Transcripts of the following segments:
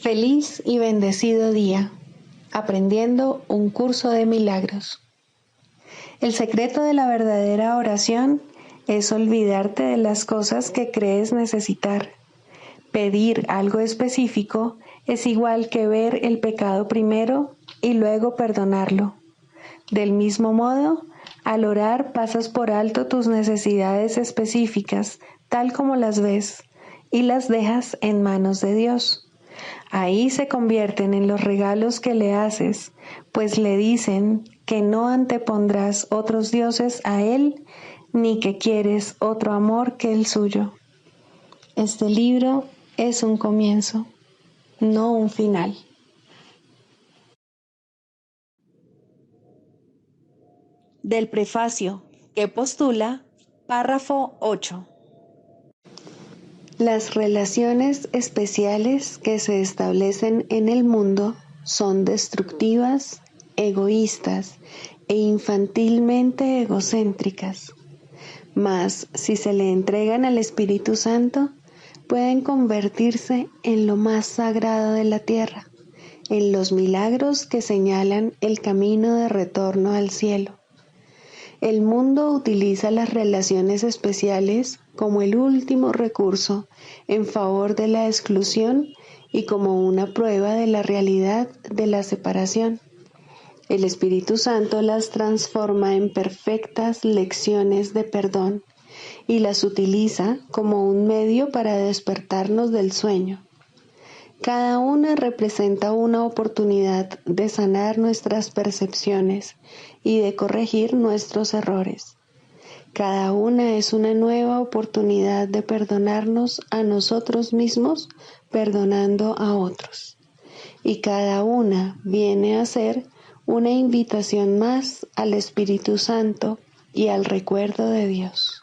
Feliz y bendecido día, aprendiendo un curso de milagros. El secreto de la verdadera oración es olvidarte de las cosas que crees necesitar. Pedir algo específico es igual que ver el pecado primero y luego perdonarlo. Del mismo modo, al orar pasas por alto tus necesidades específicas, tal como las ves, y las dejas en manos de Dios. Ahí se convierten en los regalos que le haces, pues le dicen que no antepondrás otros dioses a Él, ni que quieres otro amor que el suyo. Este libro es un comienzo, no un final. Del prefacio, que postula, párrafo 8. Las relaciones especiales que se establecen en el mundo son destructivas, egoístas e infantilmente egocéntricas. Mas, si se le entregan al Espíritu Santo, pueden convertirse en lo más sagrado de la tierra, en los milagros que señalan el camino de retorno al cielo. El mundo utiliza las relaciones especiales como el último recurso en favor de la exclusión y como una prueba de la realidad de la separación. El Espíritu Santo las transforma en perfectas lecciones de perdón y las utiliza como un medio para despertarnos del sueño. Cada una representa una oportunidad de sanar nuestras percepciones y de corregir nuestros errores. Cada una es una nueva oportunidad de perdonarnos a nosotros mismos, perdonando a otros. Y cada una viene a ser una invitación más al Espíritu Santo y al recuerdo de Dios.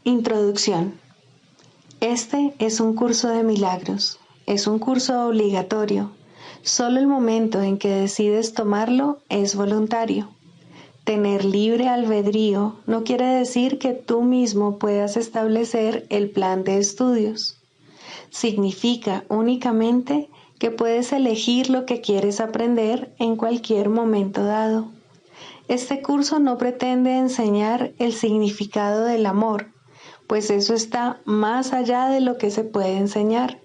Introducción. Este es un curso de milagros, es un curso obligatorio. Solo el momento en que decides tomarlo es voluntario. Tener libre albedrío no quiere decir que tú mismo puedas establecer el plan de estudios. Significa únicamente que puedes elegir lo que quieres aprender en cualquier momento dado. Este curso no pretende enseñar el significado del amor, pues eso está más allá de lo que se puede enseñar.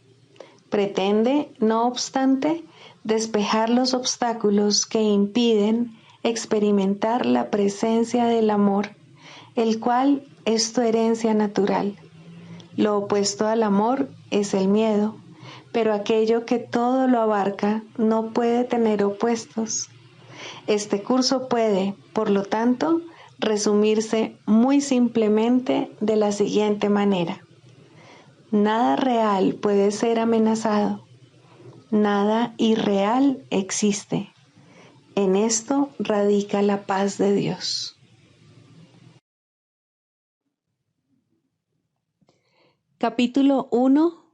Pretende, no obstante, despejar los obstáculos que impiden experimentar la presencia del amor, el cual es tu herencia natural. Lo opuesto al amor es el miedo, pero aquello que todo lo abarca no puede tener opuestos. Este curso puede, por lo tanto, resumirse muy simplemente de la siguiente manera. Nada real puede ser amenazado. Nada irreal existe. En esto radica la paz de Dios. Capítulo 1.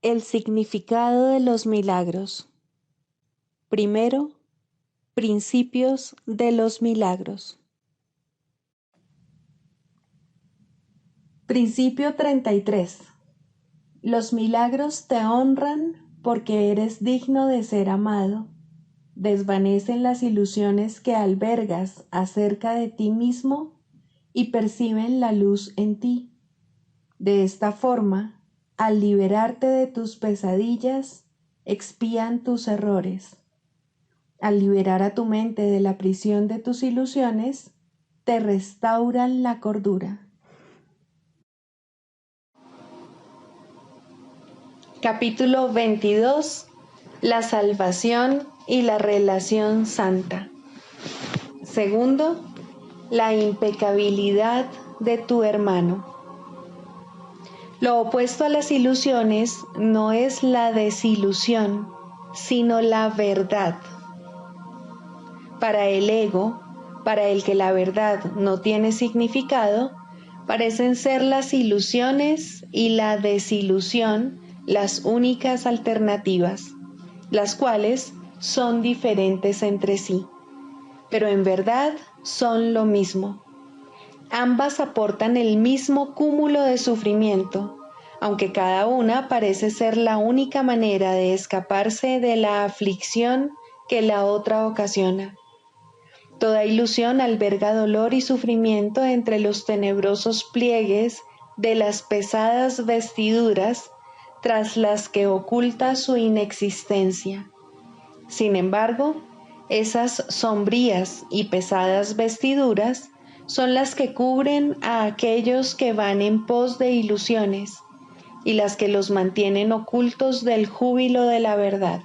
El significado de los milagros. Primero, principios de los milagros. Principio 33. Los milagros te honran porque eres digno de ser amado. Desvanecen las ilusiones que albergas acerca de ti mismo y perciben la luz en ti. De esta forma, al liberarte de tus pesadillas, expían tus errores. Al liberar a tu mente de la prisión de tus ilusiones, te restauran la cordura. Capítulo 22. La salvación y la relación santa. Segundo, la impecabilidad de tu hermano. Lo opuesto a las ilusiones no es la desilusión, sino la verdad. Para el ego, para el que la verdad no tiene significado, parecen ser las ilusiones y la desilusión las únicas alternativas, las cuales son diferentes entre sí, pero en verdad son lo mismo. Ambas aportan el mismo cúmulo de sufrimiento, aunque cada una parece ser la única manera de escaparse de la aflicción que la otra ocasiona. Toda ilusión alberga dolor y sufrimiento entre los tenebrosos pliegues de las pesadas vestiduras tras las que oculta su inexistencia. Sin embargo, esas sombrías y pesadas vestiduras son las que cubren a aquellos que van en pos de ilusiones y las que los mantienen ocultos del júbilo de la verdad.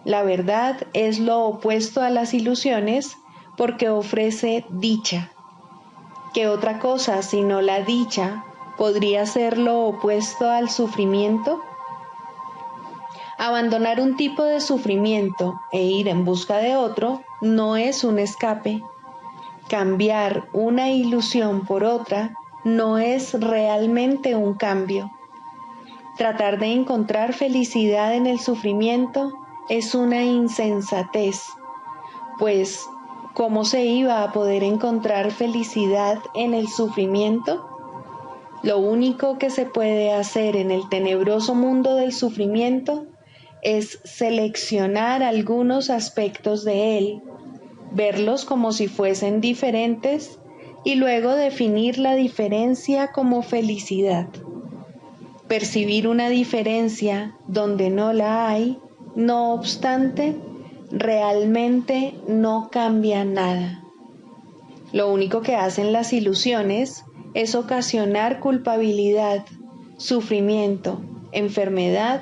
La verdad es lo opuesto a las ilusiones porque ofrece dicha. ¿Qué otra cosa sino la dicha podría ser lo opuesto al sufrimiento? Abandonar un tipo de sufrimiento e ir en busca de otro no es un escape. Cambiar una ilusión por otra no es realmente un cambio. Tratar de encontrar felicidad en el sufrimiento es una insensatez, pues ¿cómo se iba a poder encontrar felicidad en el sufrimiento? Lo único que se puede hacer en el tenebroso mundo del sufrimiento es seleccionar algunos aspectos de él, verlos como si fuesen diferentes y luego definir la diferencia como felicidad. Percibir una diferencia donde no la hay, no obstante, realmente no cambia nada. Lo único que hacen las ilusiones es ocasionar culpabilidad, sufrimiento, enfermedad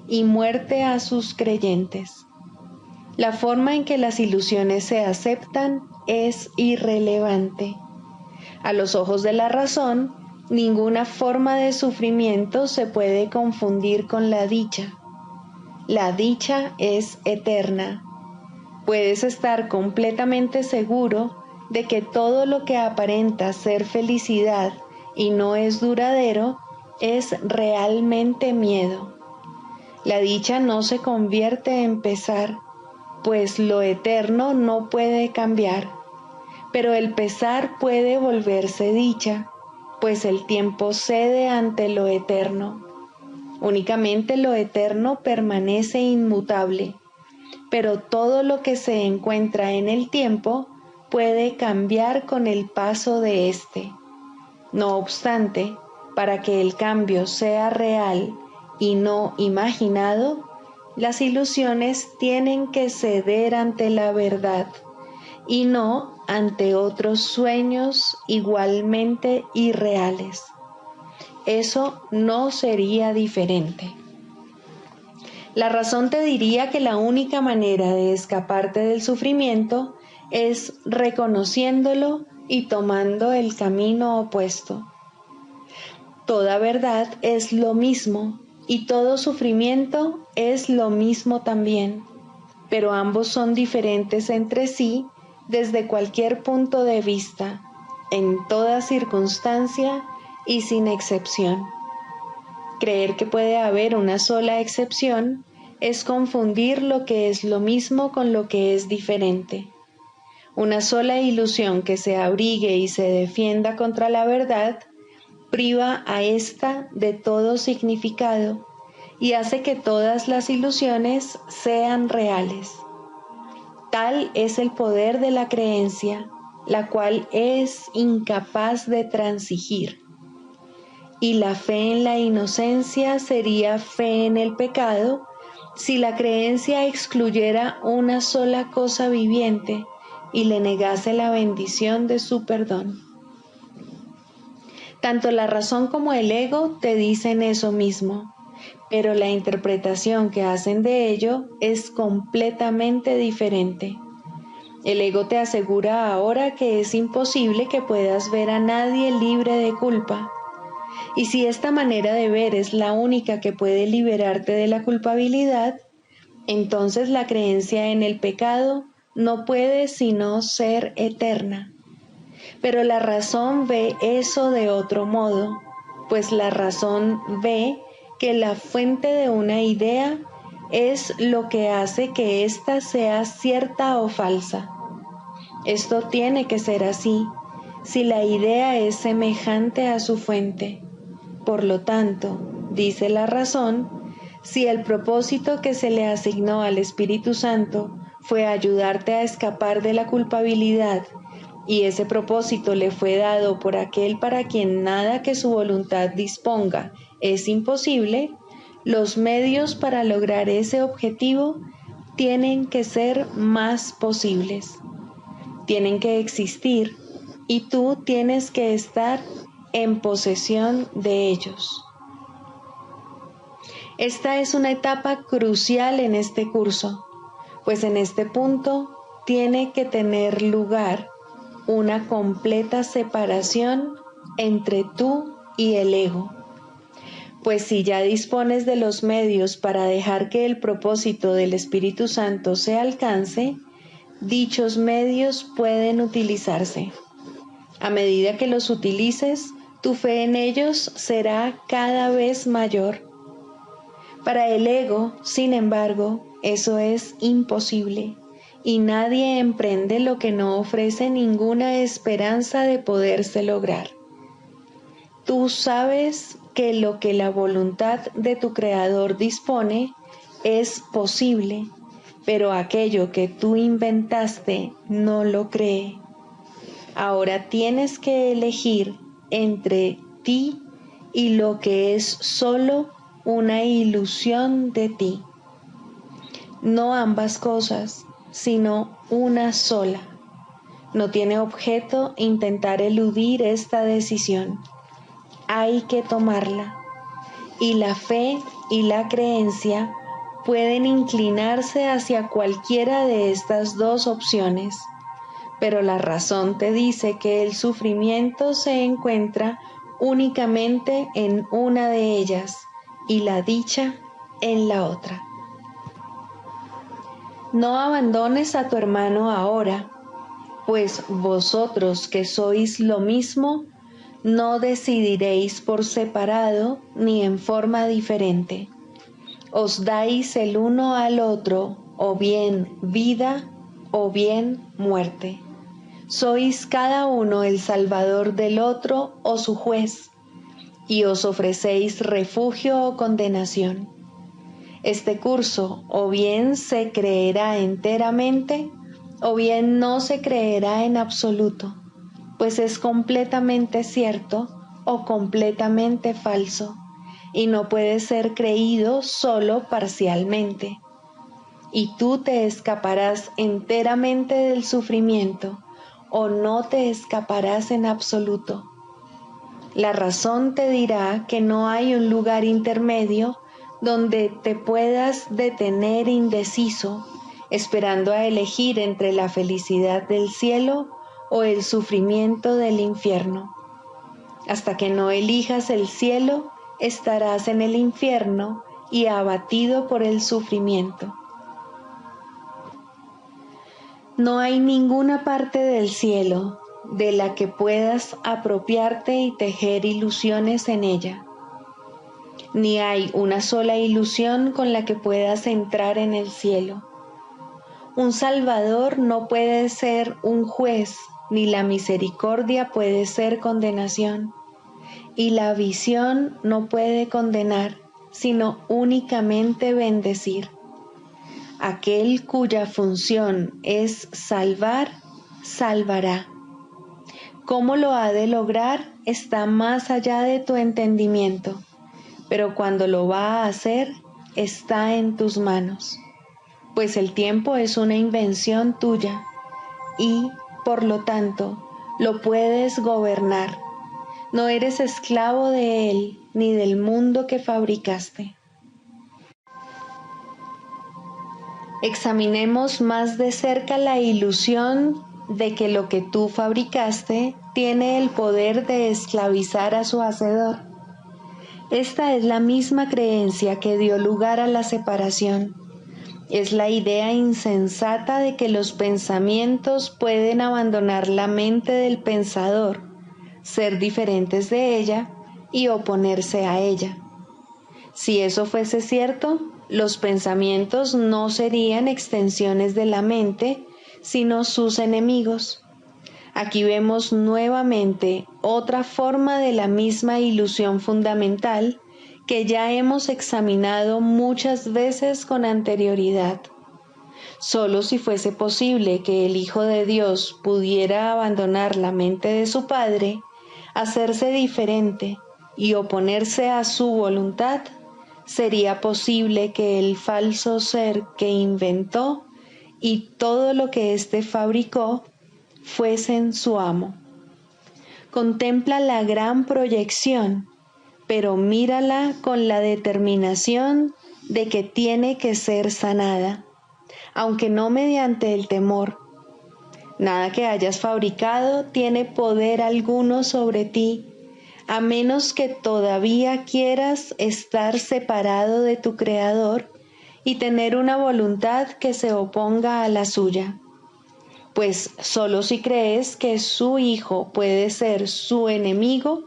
y muerte a sus creyentes. La forma en que las ilusiones se aceptan es irrelevante. A los ojos de la razón, ninguna forma de sufrimiento se puede confundir con la dicha. La dicha es eterna. Puedes estar completamente seguro de que todo lo que aparenta ser felicidad y no es duradero es realmente miedo. La dicha no se convierte en pesar, pues lo eterno no puede cambiar, pero el pesar puede volverse dicha, pues el tiempo cede ante lo eterno. Únicamente lo eterno permanece inmutable, pero todo lo que se encuentra en el tiempo puede cambiar con el paso de éste. No obstante, para que el cambio sea real y no imaginado, las ilusiones tienen que ceder ante la verdad y no ante otros sueños igualmente irreales. Eso no sería diferente. La razón te diría que la única manera de escaparte del sufrimiento es reconociéndolo y tomando el camino opuesto. Toda verdad es lo mismo y todo sufrimiento es lo mismo también, pero ambos son diferentes entre sí desde cualquier punto de vista, en toda circunstancia y sin excepción. Creer que puede haber una sola excepción es confundir lo que es lo mismo con lo que es diferente. Una sola ilusión que se abrigue y se defienda contra la verdad priva a ésta de todo significado y hace que todas las ilusiones sean reales. Tal es el poder de la creencia, la cual es incapaz de transigir. Y la fe en la inocencia sería fe en el pecado si la creencia excluyera una sola cosa viviente y le negase la bendición de su perdón. Tanto la razón como el ego te dicen eso mismo, pero la interpretación que hacen de ello es completamente diferente. El ego te asegura ahora que es imposible que puedas ver a nadie libre de culpa. Y si esta manera de ver es la única que puede liberarte de la culpabilidad, entonces la creencia en el pecado no puede sino ser eterna. Pero la razón ve eso de otro modo, pues la razón ve que la fuente de una idea es lo que hace que ésta sea cierta o falsa. Esto tiene que ser así, si la idea es semejante a su fuente. Por lo tanto, dice la razón, si el propósito que se le asignó al Espíritu Santo fue ayudarte a escapar de la culpabilidad, y ese propósito le fue dado por aquel para quien nada que su voluntad disponga es imposible, los medios para lograr ese objetivo tienen que ser más posibles. Tienen que existir y tú tienes que estar en posesión de ellos. Esta es una etapa crucial en este curso, pues en este punto tiene que tener lugar una completa separación entre tú y el ego. Pues si ya dispones de los medios para dejar que el propósito del Espíritu Santo se alcance, dichos medios pueden utilizarse. A medida que los utilices, tu fe en ellos será cada vez mayor. Para el ego, sin embargo, eso es imposible, y nadie emprende lo que no ofrece ninguna esperanza de poderse lograr. Tú sabes que lo que la voluntad de tu Creador dispone es posible, pero aquello que tú inventaste no lo cree. Ahora tienes que elegir entre ti y lo que es solo una ilusión de ti. No ambas cosas, sino una sola. No tiene objeto intentar eludir esta decisión. Hay que tomarla. Y la fe y la creencia pueden inclinarse hacia cualquiera de estas dos opciones, pero la razón te dice que el sufrimiento se encuentra únicamente en una de ellas y la dicha en la otra. No abandones a tu hermano ahora, pues vosotros que sois lo mismo, no decidiréis por separado ni en forma diferente. Os dais el uno al otro, o bien vida, o bien muerte. Sois cada uno el salvador del otro o su juez, y os ofrecéis refugio o condenación. Este curso o bien se creerá enteramente, o bien no se creerá en absoluto, pues es completamente cierto o completamente falso, y no puede ser creído solo parcialmente. Y tú te escaparás enteramente del sufrimiento, o no te escaparás en absoluto. La razón te dirá que no hay un lugar intermedio donde te puedas detener indeciso, esperando a elegir entre la felicidad del cielo o el sufrimiento del infierno. Hasta que no elijas el cielo, estarás en el infierno y abatido por el sufrimiento. No hay ninguna parte del cielo de la que puedas apropiarte y tejer ilusiones en ella. Ni hay una sola ilusión con la que puedas entrar en el cielo. Un Salvador no puede ser un juez, ni la misericordia puede ser condenación. Y la visión no puede condenar, sino únicamente bendecir. Aquel cuya función es salvar, salvará. Cómo lo ha de lograr está más allá de tu entendimiento, pero cuando lo va a hacer, está en tus manos, pues el tiempo es una invención tuya y, por lo tanto, lo puedes gobernar. No eres esclavo de él ni del mundo que fabricaste. Examinemos más de cerca la ilusión de que lo que tú fabricaste tiene el poder de esclavizar a su hacedor. Esta es la misma creencia que dio lugar a la separación. Es la idea insensata de que los pensamientos pueden abandonar la mente del pensador, ser diferentes de ella y oponerse a ella. Si eso fuese cierto, los pensamientos no serían extensiones de la mente, sino sus enemigos. Aquí vemos nuevamente otra forma de la misma ilusión fundamental que ya hemos examinado muchas veces con anterioridad. Solo si fuese posible que el Hijo de Dios pudiera abandonar la mente de su Padre, hacerse diferente y oponerse a su voluntad, sería posible que el falso ser que inventó y todo lo que éste fabricó fuesen su amo. Contempla la gran proyección, pero mírala con la determinación de que tiene que ser sanada, aunque no mediante el temor. Nada que hayas fabricado tiene poder alguno sobre ti, a menos que todavía quieras estar separado de tu Creador y tener una voluntad que se oponga a la suya. Pues solo si crees que su Hijo puede ser su enemigo,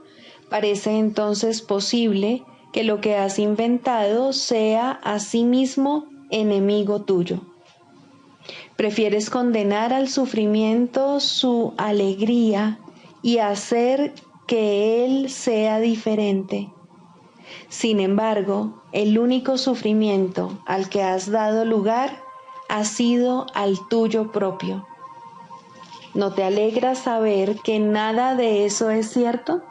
parece entonces posible que lo que has inventado sea asimismo enemigo tuyo. Prefieres condenar al sufrimiento su alegría y hacer que él sea diferente. Sin embargo, el único sufrimiento al que has dado lugar ha sido al tuyo propio. ¿No te alegra saber que nada de eso es cierto?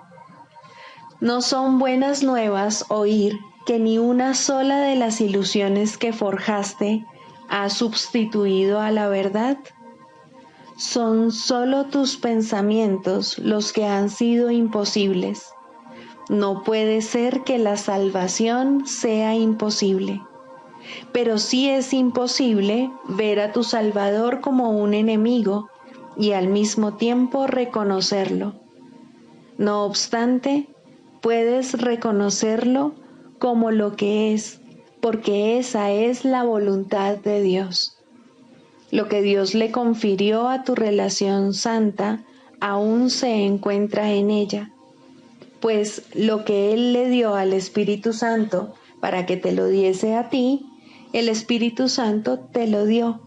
¿No son buenas nuevas oír que ni una sola de las ilusiones que forjaste ha sustituido a la verdad? Son solo tus pensamientos los que han sido imposibles. No puede ser que la salvación sea imposible, pero sí es imposible ver a tu Salvador como un enemigo y al mismo tiempo reconocerlo. No obstante, puedes reconocerlo como lo que es, porque esa es la voluntad de Dios. Lo que Dios le confirió a tu relación santa aún se encuentra en ella, pues lo que Él le dio al Espíritu Santo para que te lo diese a ti, el Espíritu Santo te lo dio.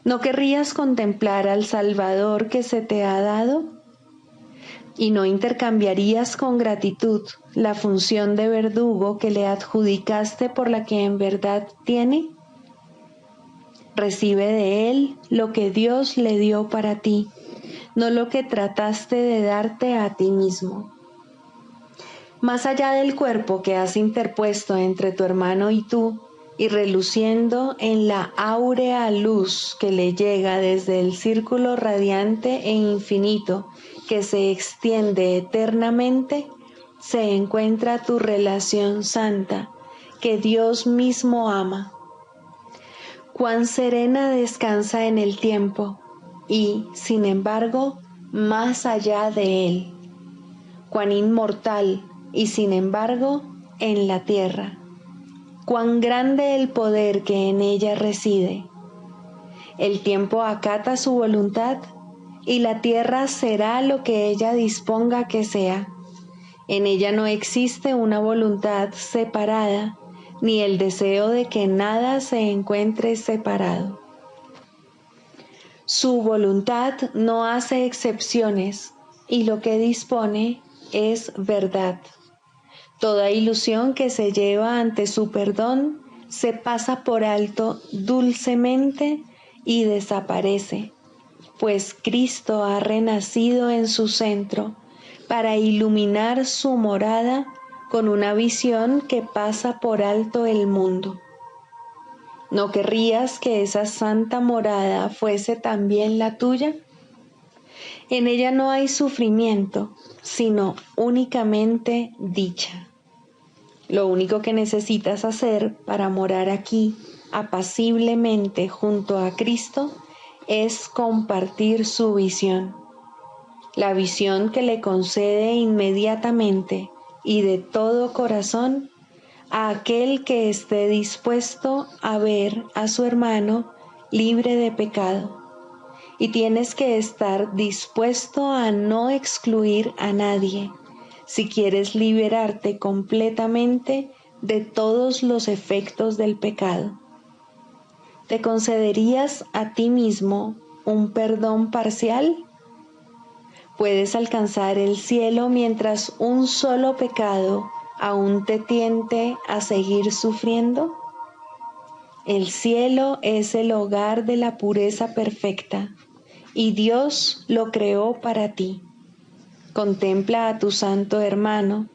¿No querrías contemplar al Salvador que se te ha dado? ¿Y no intercambiarías con gratitud la función de verdugo que le adjudicaste por la que en verdad tiene? Recibe de Él lo que Dios le dio para ti, no lo que trataste de darte a ti mismo. Más allá del cuerpo que has interpuesto entre tu hermano y tú, y reluciendo en la áurea luz que le llega desde el círculo radiante e infinito que se extiende eternamente, se encuentra tu relación santa, que Dios mismo ama. Cuán serena descansa en el tiempo y, sin embargo, más allá de él. Cuán inmortal y, sin embargo, en la tierra. Cuán grande el poder que en ella reside. El tiempo acata su voluntad y la tierra será lo que ella disponga que sea. En ella no existe una voluntad separada, ni el deseo de que nada se encuentre separado. Su voluntad no hace excepciones y lo que dispone es verdad. Toda ilusión que se lleva ante su perdón se pasa por alto dulcemente y desaparece, pues Cristo ha renacido en su centro para iluminar su morada con una visión que pasa por alto el mundo. ¿No querrías que esa santa morada fuese también la tuya? En ella no hay sufrimiento, sino únicamente dicha. Lo único que necesitas hacer para morar aquí apaciblemente junto a Cristo es compartir su visión. La visión que le concede inmediatamente y de todo corazón a aquel que esté dispuesto a ver a su hermano libre de pecado. Y tienes que estar dispuesto a no excluir a nadie si quieres liberarte completamente de todos los efectos del pecado. ¿Te concederías a ti mismo un perdón parcial? ¿Puedes alcanzar el cielo mientras un solo pecado aún te tiente a seguir sufriendo? El cielo es el hogar de la pureza perfecta y Dios lo creó para ti. Contempla a tu santo hermano,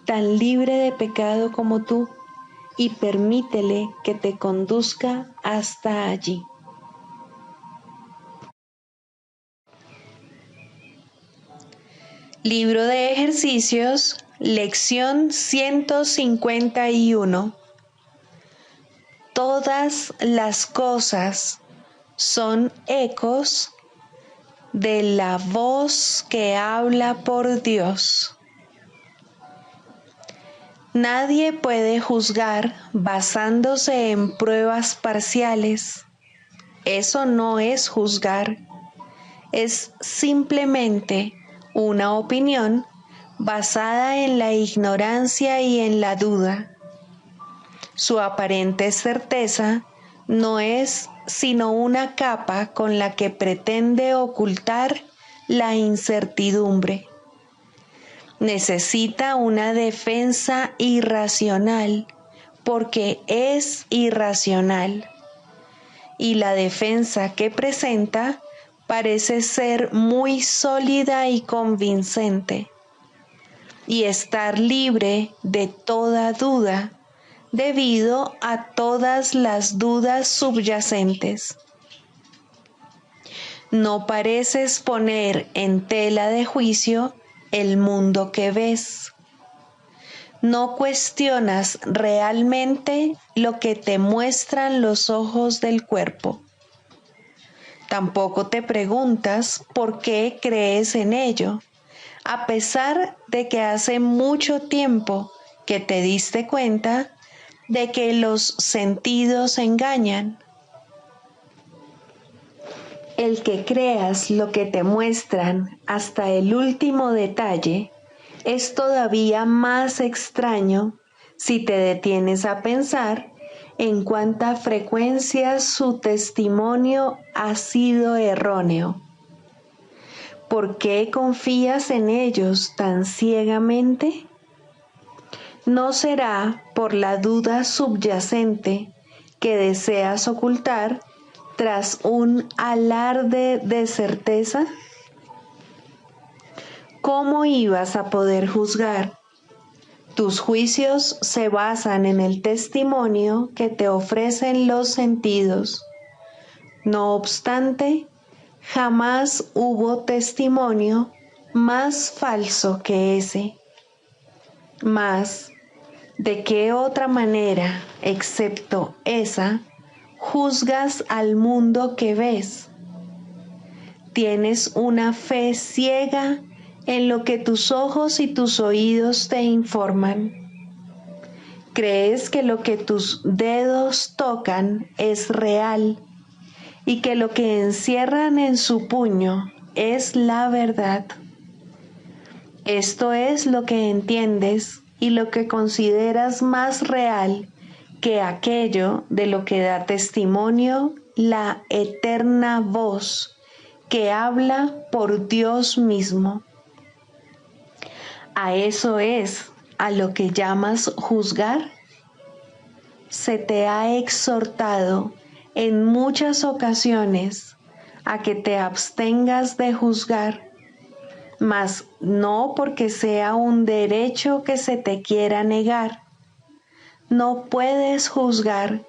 tan libre de pecado como tú, y permítele que te conduzca hasta allí. Libro de ejercicios, lección 151. Todas las cosas son ecos de la voz que habla por Dios. Nadie puede juzgar basándose en pruebas parciales. Eso no es juzgar, es simplemente una opinión basada en la ignorancia y en la duda. Su aparente certeza no es sino una capa con la que pretende ocultar la incertidumbre. Necesita una defensa irracional porque es irracional. Y la defensa que presenta parece ser muy sólida y convincente, y estar libre de toda duda debido a todas las dudas subyacentes. No pareces poner en tela de juicio el mundo que ves. No cuestionas realmente lo que te muestran los ojos del cuerpo. Tampoco te preguntas por qué crees en ello, a pesar de que hace mucho tiempo que te diste cuenta de que los sentidos engañan. El que creas lo que te muestran hasta el último detalle es todavía más extraño si te detienes a pensar en cuánta frecuencia su testimonio ha sido erróneo. ¿Por qué confías en ellos tan ciegamente? ¿No será por la duda subyacente que deseas ocultar tras un alarde de certeza? ¿Cómo ibas a poder juzgar? Tus juicios se basan en el testimonio que te ofrecen los sentidos. No obstante, jamás hubo testimonio más falso que ese. Mas, ¿de qué otra manera, excepto esa, juzgas al mundo que ves? Tienes una fe ciega en lo que tus ojos y tus oídos te informan. Crees que lo que tus dedos tocan es real y que lo que encierran en su puño es la verdad. Esto es lo que entiendes y lo que consideras más real que aquello de lo que da testimonio la eterna voz que habla por Dios mismo. ¿A eso es a lo que llamas juzgar? Se te ha exhortado en muchas ocasiones a que te abstengas de juzgar, mas no porque sea un derecho que se te quiera negar. No puedes juzgar.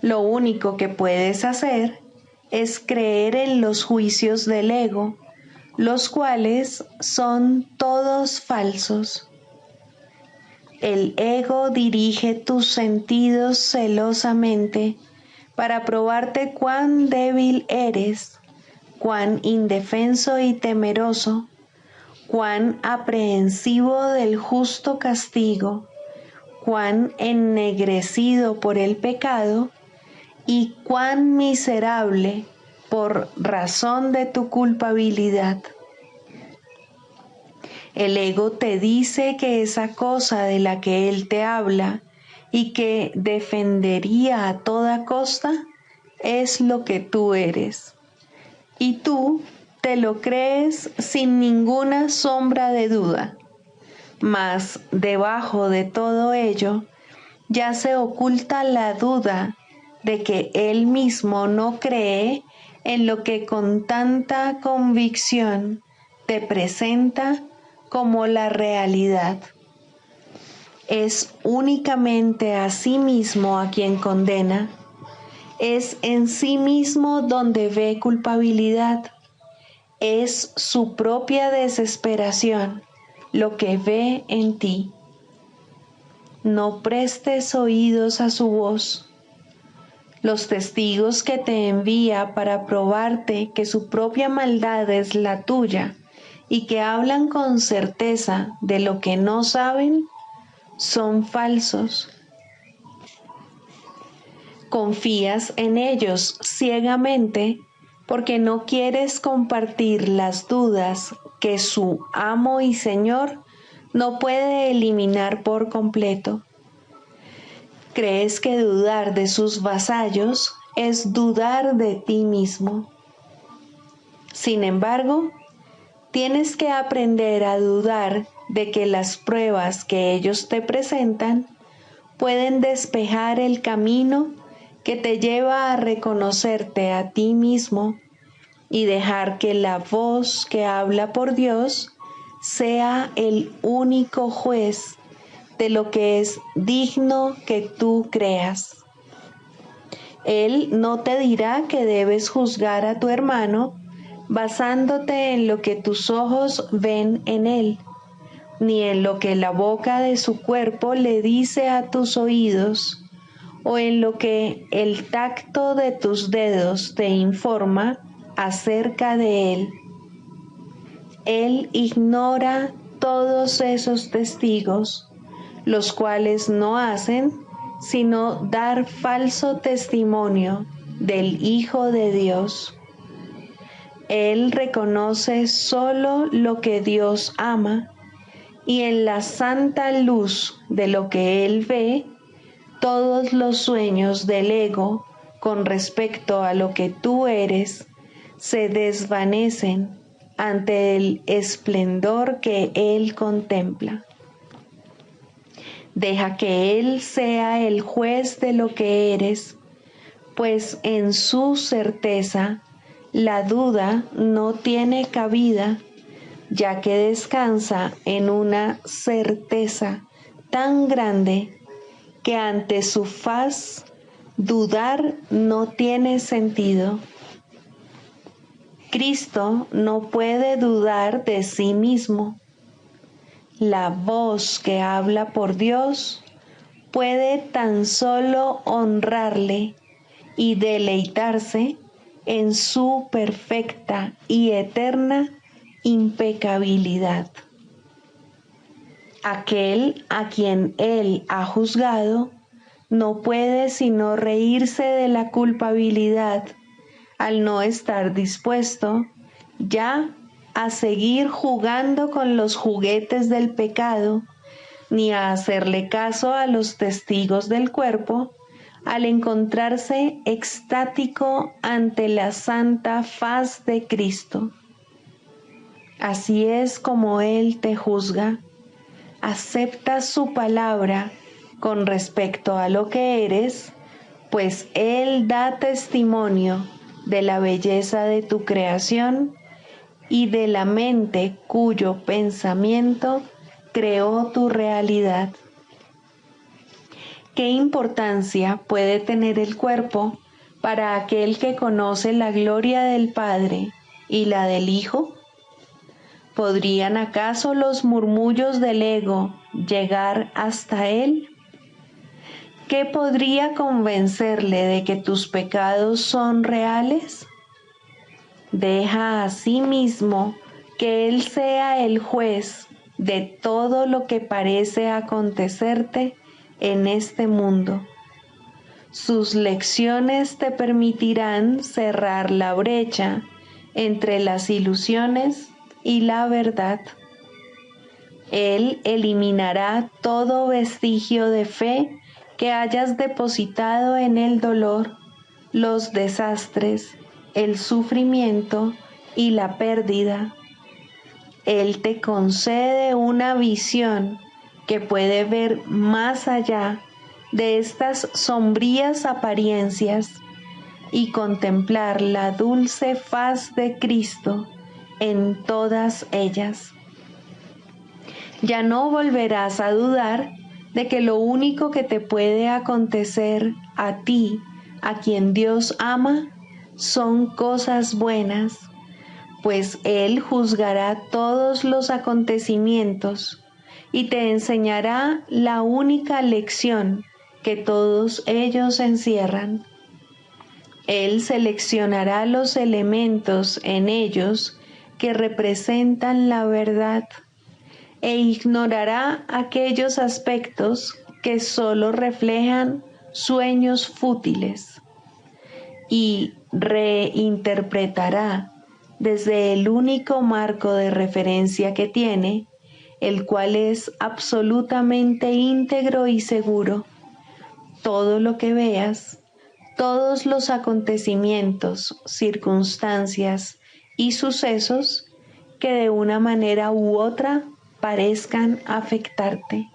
Lo único que puedes hacer es creer en los juicios del ego, los cuales son todos falsos. El ego dirige tus sentidos celosamente para probarte cuán débil eres, cuán indefenso y temeroso, cuán aprehensivo del justo castigo, cuán ennegrecido por el pecado y cuán miserable por razón de tu culpabilidad. El ego te dice que esa cosa de la que él te habla y que defendería a toda costa es lo que tú eres. Y tú te lo crees sin ninguna sombra de duda. Mas debajo de todo ello ya se oculta la duda de que él mismo no cree en lo que con tanta convicción te presenta como la realidad. Es únicamente a sí mismo a quien condena. Es en sí mismo donde ve culpabilidad. Es su propia desesperación lo que ve en ti. No prestes oídos a su voz. Los testigos que te envía para probarte que su propia maldad es la tuya y que hablan con certeza de lo que no saben, son falsos. Confías en ellos ciegamente porque no quieres compartir las dudas que su amo y Señor no puede eliminar por completo. Crees que dudar de sus vasallos es dudar de ti mismo. Sin embargo, tienes que aprender a dudar de que las pruebas que ellos te presentan pueden despejar el camino que te lleva a reconocerte a ti mismo y dejar que la voz que habla por Dios sea el único juez de lo que es digno que tú creas. Él no te dirá que debes juzgar a tu hermano basándote en lo que tus ojos ven en él, ni en lo que la boca de su cuerpo le dice a tus oídos, o en lo que el tacto de tus dedos te informa acerca de él. Él ignora todos esos testigos, los cuales no hacen sino dar falso testimonio del Hijo de Dios. Él reconoce solo lo que Dios ama, y en la santa luz de lo que Él ve, todos los sueños del ego con respecto a lo que tú eres se desvanecen ante el esplendor que Él contempla. Deja que Él sea el juez de lo que eres, pues en su certeza la duda no tiene cabida, ya que descansa en una certeza tan grande que ante su faz dudar no tiene sentido. Cristo no puede dudar de sí mismo. La voz que habla por Dios puede tan solo honrarle y deleitarse en su perfecta y eterna impecabilidad. Aquel a quien Él ha juzgado no puede sino reírse de la culpabilidad al no estar dispuesto ya a seguir jugando con los juguetes del pecado, ni a hacerle caso a los testigos del cuerpo, al encontrarse extático ante la santa faz de Cristo. Así es como Él te juzga. Acepta su palabra con respecto a lo que eres, pues Él da testimonio de la belleza de tu creación y de la mente cuyo pensamiento creó tu realidad. ¿Qué importancia puede tener el cuerpo para aquel que conoce la gloria del Padre y la del Hijo? ¿Podrían acaso los murmullos del ego llegar hasta él? ¿Qué podría convencerle de que tus pecados son reales? Deja a sí mismo que Él sea el juez de todo lo que parece acontecerte en este mundo. Sus lecciones te permitirán cerrar la brecha entre las ilusiones y la verdad. Él eliminará todo vestigio de fe que hayas depositado en el dolor, los desastres, el sufrimiento y la pérdida. Él te concede una visión que puede ver más allá de estas sombrías apariencias y contemplar la dulce faz de Cristo en todas ellas. Ya no volverás a dudar de que lo único que te puede acontecer a ti, a quien Dios ama, son cosas buenas, pues Él juzgará todos los acontecimientos y te enseñará la única lección que todos ellos encierran. Él seleccionará los elementos en ellos que representan la verdad e ignorará aquellos aspectos que solo reflejan sueños fútiles y reinterpretará desde el único marco de referencia que tiene, el cual es absolutamente íntegro y seguro. Todo lo que veas, todos los acontecimientos, circunstancias y sucesos que de una manera u otra parezcan afectarte.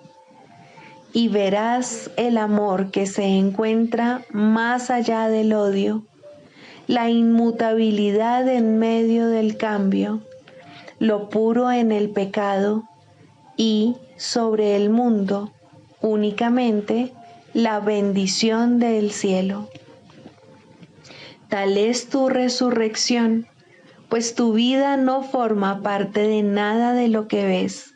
Y verás el amor que se encuentra más allá del odio, la inmutabilidad en medio del cambio, lo puro en el pecado y sobre el mundo únicamente la bendición del cielo. Tal es tu resurrección, pues tu vida no forma parte de nada de lo que ves.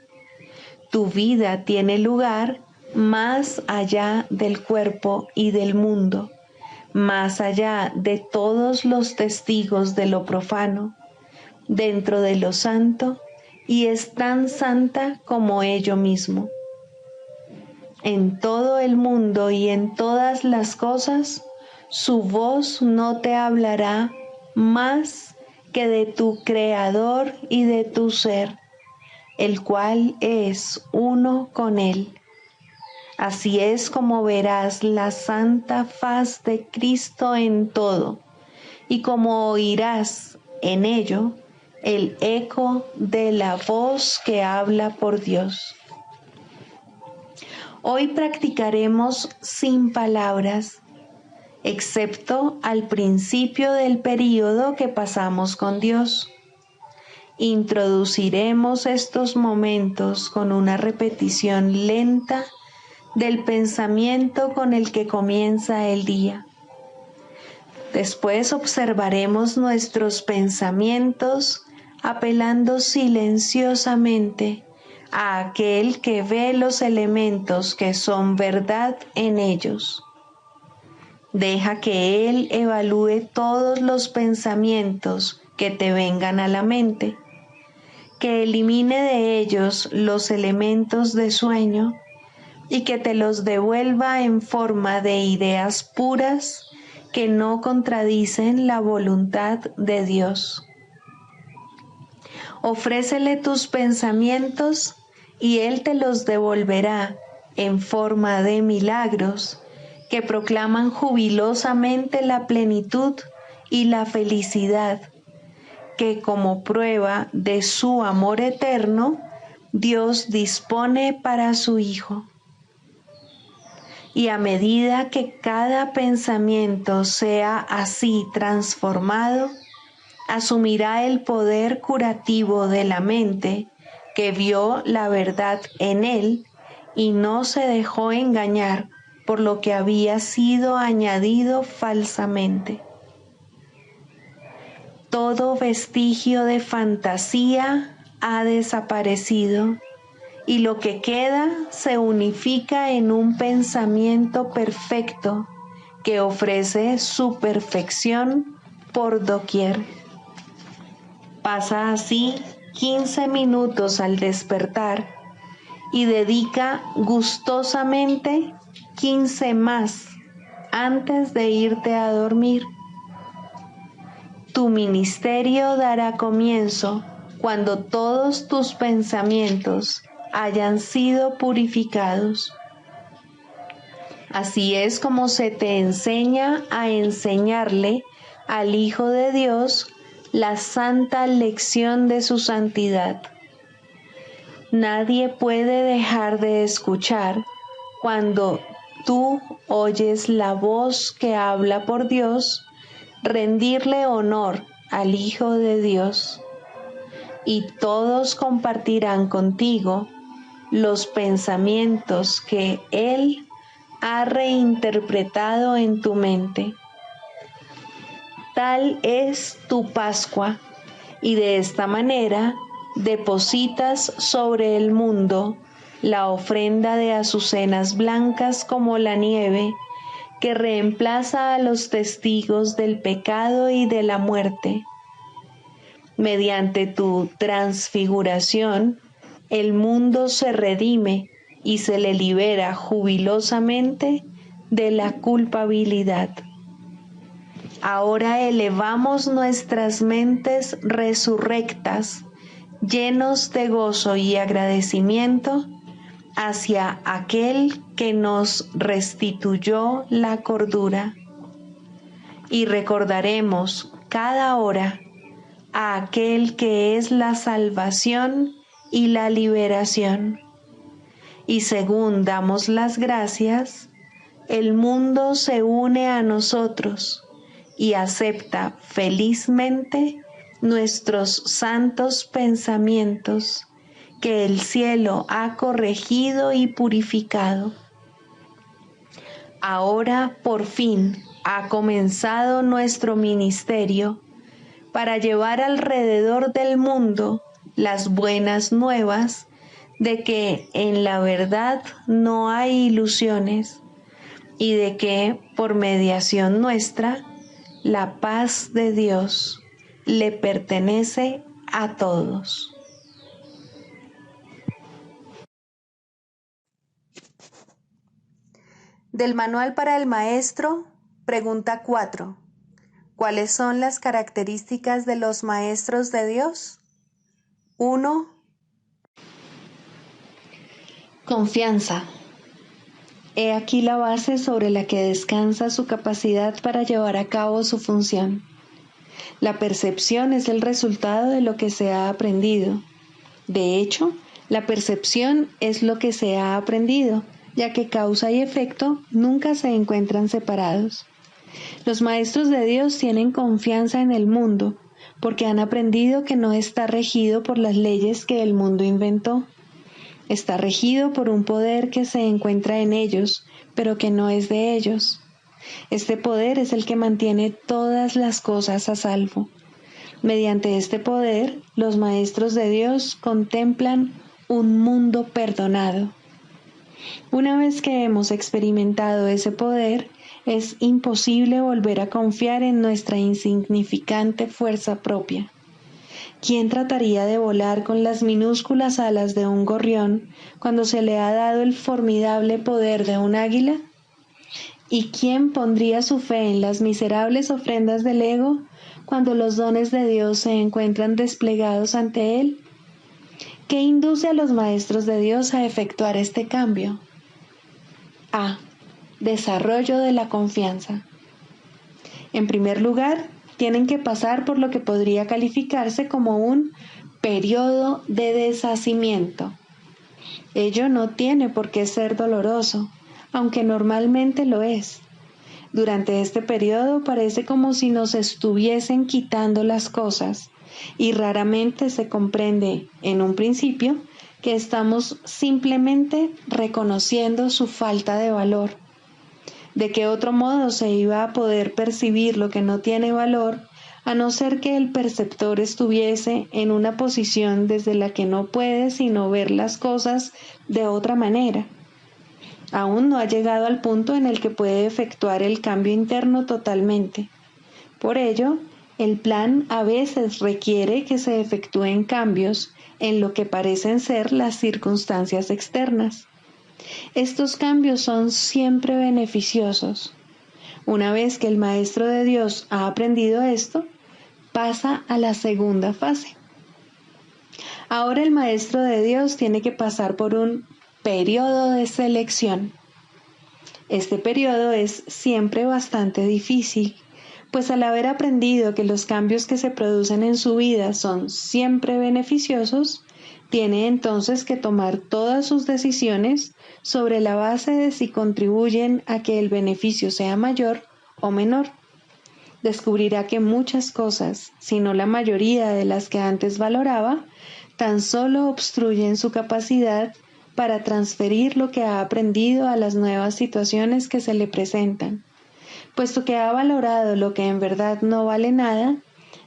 Tu vida tiene lugar más allá del cuerpo y del mundo, más allá de todos los testigos de lo profano, dentro de lo santo, y es tan santa como ello mismo. En todo el mundo y en todas las cosas, su voz no te hablará más que de tu Creador y de tu ser, el cual es uno con Él. Así es como verás la santa faz de Cristo en todo, y como oirás en ello el eco de la voz que habla por Dios. Hoy practicaremos sin palabras, excepto al principio del período que pasamos con Dios. Introduciremos estos momentos con una repetición lenta del pensamiento con el que comienza el día. Después observaremos nuestros pensamientos apelando silenciosamente a aquel que ve los elementos que son verdad en ellos. Deja que Él evalúe todos los pensamientos que te vengan a la mente, que elimine de ellos los elementos de sueño y que te los devuelva en forma de ideas puras que no contradicen la voluntad de Dios. Ofrécele tus pensamientos y Él te los devolverá en forma de milagros que proclaman jubilosamente la plenitud y la felicidad que, como prueba de su amor eterno, Dios dispone para su Hijo. Y a medida que cada pensamiento sea así transformado, asumirá el poder curativo de la mente que vio la verdad en él y no se dejó engañar por lo que había sido añadido falsamente. Todo vestigio de fantasía ha desaparecido y lo que queda se unifica en un pensamiento perfecto que ofrece su perfección por doquier. Pasa así 15 minutos al despertar y dedica gustosamente 15 más antes de irte a dormir. Tu ministerio dará comienzo cuando todos tus pensamientos hayan sido purificados. Así es como se te enseña a enseñarle al Hijo de Dios la santa lección de su santidad. Nadie puede dejar de escuchar cuando tú oyes la voz que habla por Dios, rendirle honor al Hijo de Dios. Y todos compartirán contigo los pensamientos que Él ha reinterpretado en tu mente. Tal es tu Pascua, y de esta manera depositas sobre el mundo la ofrenda de azucenas blancas como la nieve, que reemplaza a los testigos del pecado y de la muerte. Mediante tu transfiguración, el mundo se redime y se le libera jubilosamente de la culpabilidad. Ahora elevamos nuestras mentes resurrectas, llenos de gozo y agradecimiento, hacia aquel que nos restituyó la cordura. Y recordaremos cada hora a aquel que es la salvación y la liberación. Y según damos las gracias, el mundo se une a nosotros y acepta felizmente nuestros santos pensamientos que el cielo ha corregido y purificado. Ahora por fin ha comenzado nuestro ministerio para llevar alrededor del mundo las buenas nuevas de que en la verdad no hay ilusiones y de que por mediación nuestra la paz de Dios le pertenece a todos. Del Manual para el Maestro, pregunta 4. ¿Cuáles son las características de los maestros de Dios? 1. Confianza. He aquí la base sobre la que descansa su capacidad para llevar a cabo su función. La percepción es el resultado de lo que se ha aprendido. De hecho, la percepción es lo que se ha aprendido, ya que causa y efecto nunca se encuentran separados. Los maestros de Dios tienen confianza en el mundo, porque han aprendido que no está regido por las leyes que el mundo inventó. Está regido por un poder que se encuentra en ellos, pero que no es de ellos. Este poder es el que mantiene todas las cosas a salvo. Mediante este poder, los maestros de Dios contemplan un mundo perdonado. Una vez que hemos experimentado ese poder, es imposible volver a confiar en nuestra insignificante fuerza propia. ¿Quién trataría de volar con las minúsculas alas de un gorrión cuando se le ha dado el formidable poder de un águila? ¿Y quién pondría su fe en las miserables ofrendas del ego cuando los dones de Dios se encuentran desplegados ante él? ¿Qué induce a los maestros de Dios a efectuar este cambio? A. Desarrollo de la confianza. En primer lugar, tienen que pasar por lo que podría calificarse como un periodo de deshacimiento. Ello no tiene por qué ser doloroso, aunque normalmente lo es. Durante este periodo parece como si nos estuviesen quitando las cosas, y raramente se comprende, en un principio, que estamos simplemente reconociendo su falta de valor. ¿De qué otro modo se iba a poder percibir lo que no tiene valor, a no ser que el perceptor estuviese en una posición desde la que no puede sino ver las cosas de otra manera? Aún no ha llegado al punto en el que puede efectuar el cambio interno totalmente. Por ello, el plan a veces requiere que se efectúen cambios en lo que parecen ser las circunstancias externas. Estos cambios son siempre beneficiosos. Una vez que el maestro de Dios ha aprendido esto, pasa a la segunda fase. Ahora el maestro de Dios tiene que pasar por un periodo de selección. Este periodo es siempre bastante difícil, Pues al haber aprendido que los cambios que se producen en su vida son siempre beneficiosos, tiene entonces que tomar todas sus decisiones sobre la base de si contribuyen a que el beneficio sea mayor o menor. Descubrirá que muchas cosas, si no la mayoría de las que antes valoraba, tan solo obstruyen su capacidad para transferir lo que ha aprendido a las nuevas situaciones que se le presentan. Puesto que ha valorado lo que en verdad no vale nada,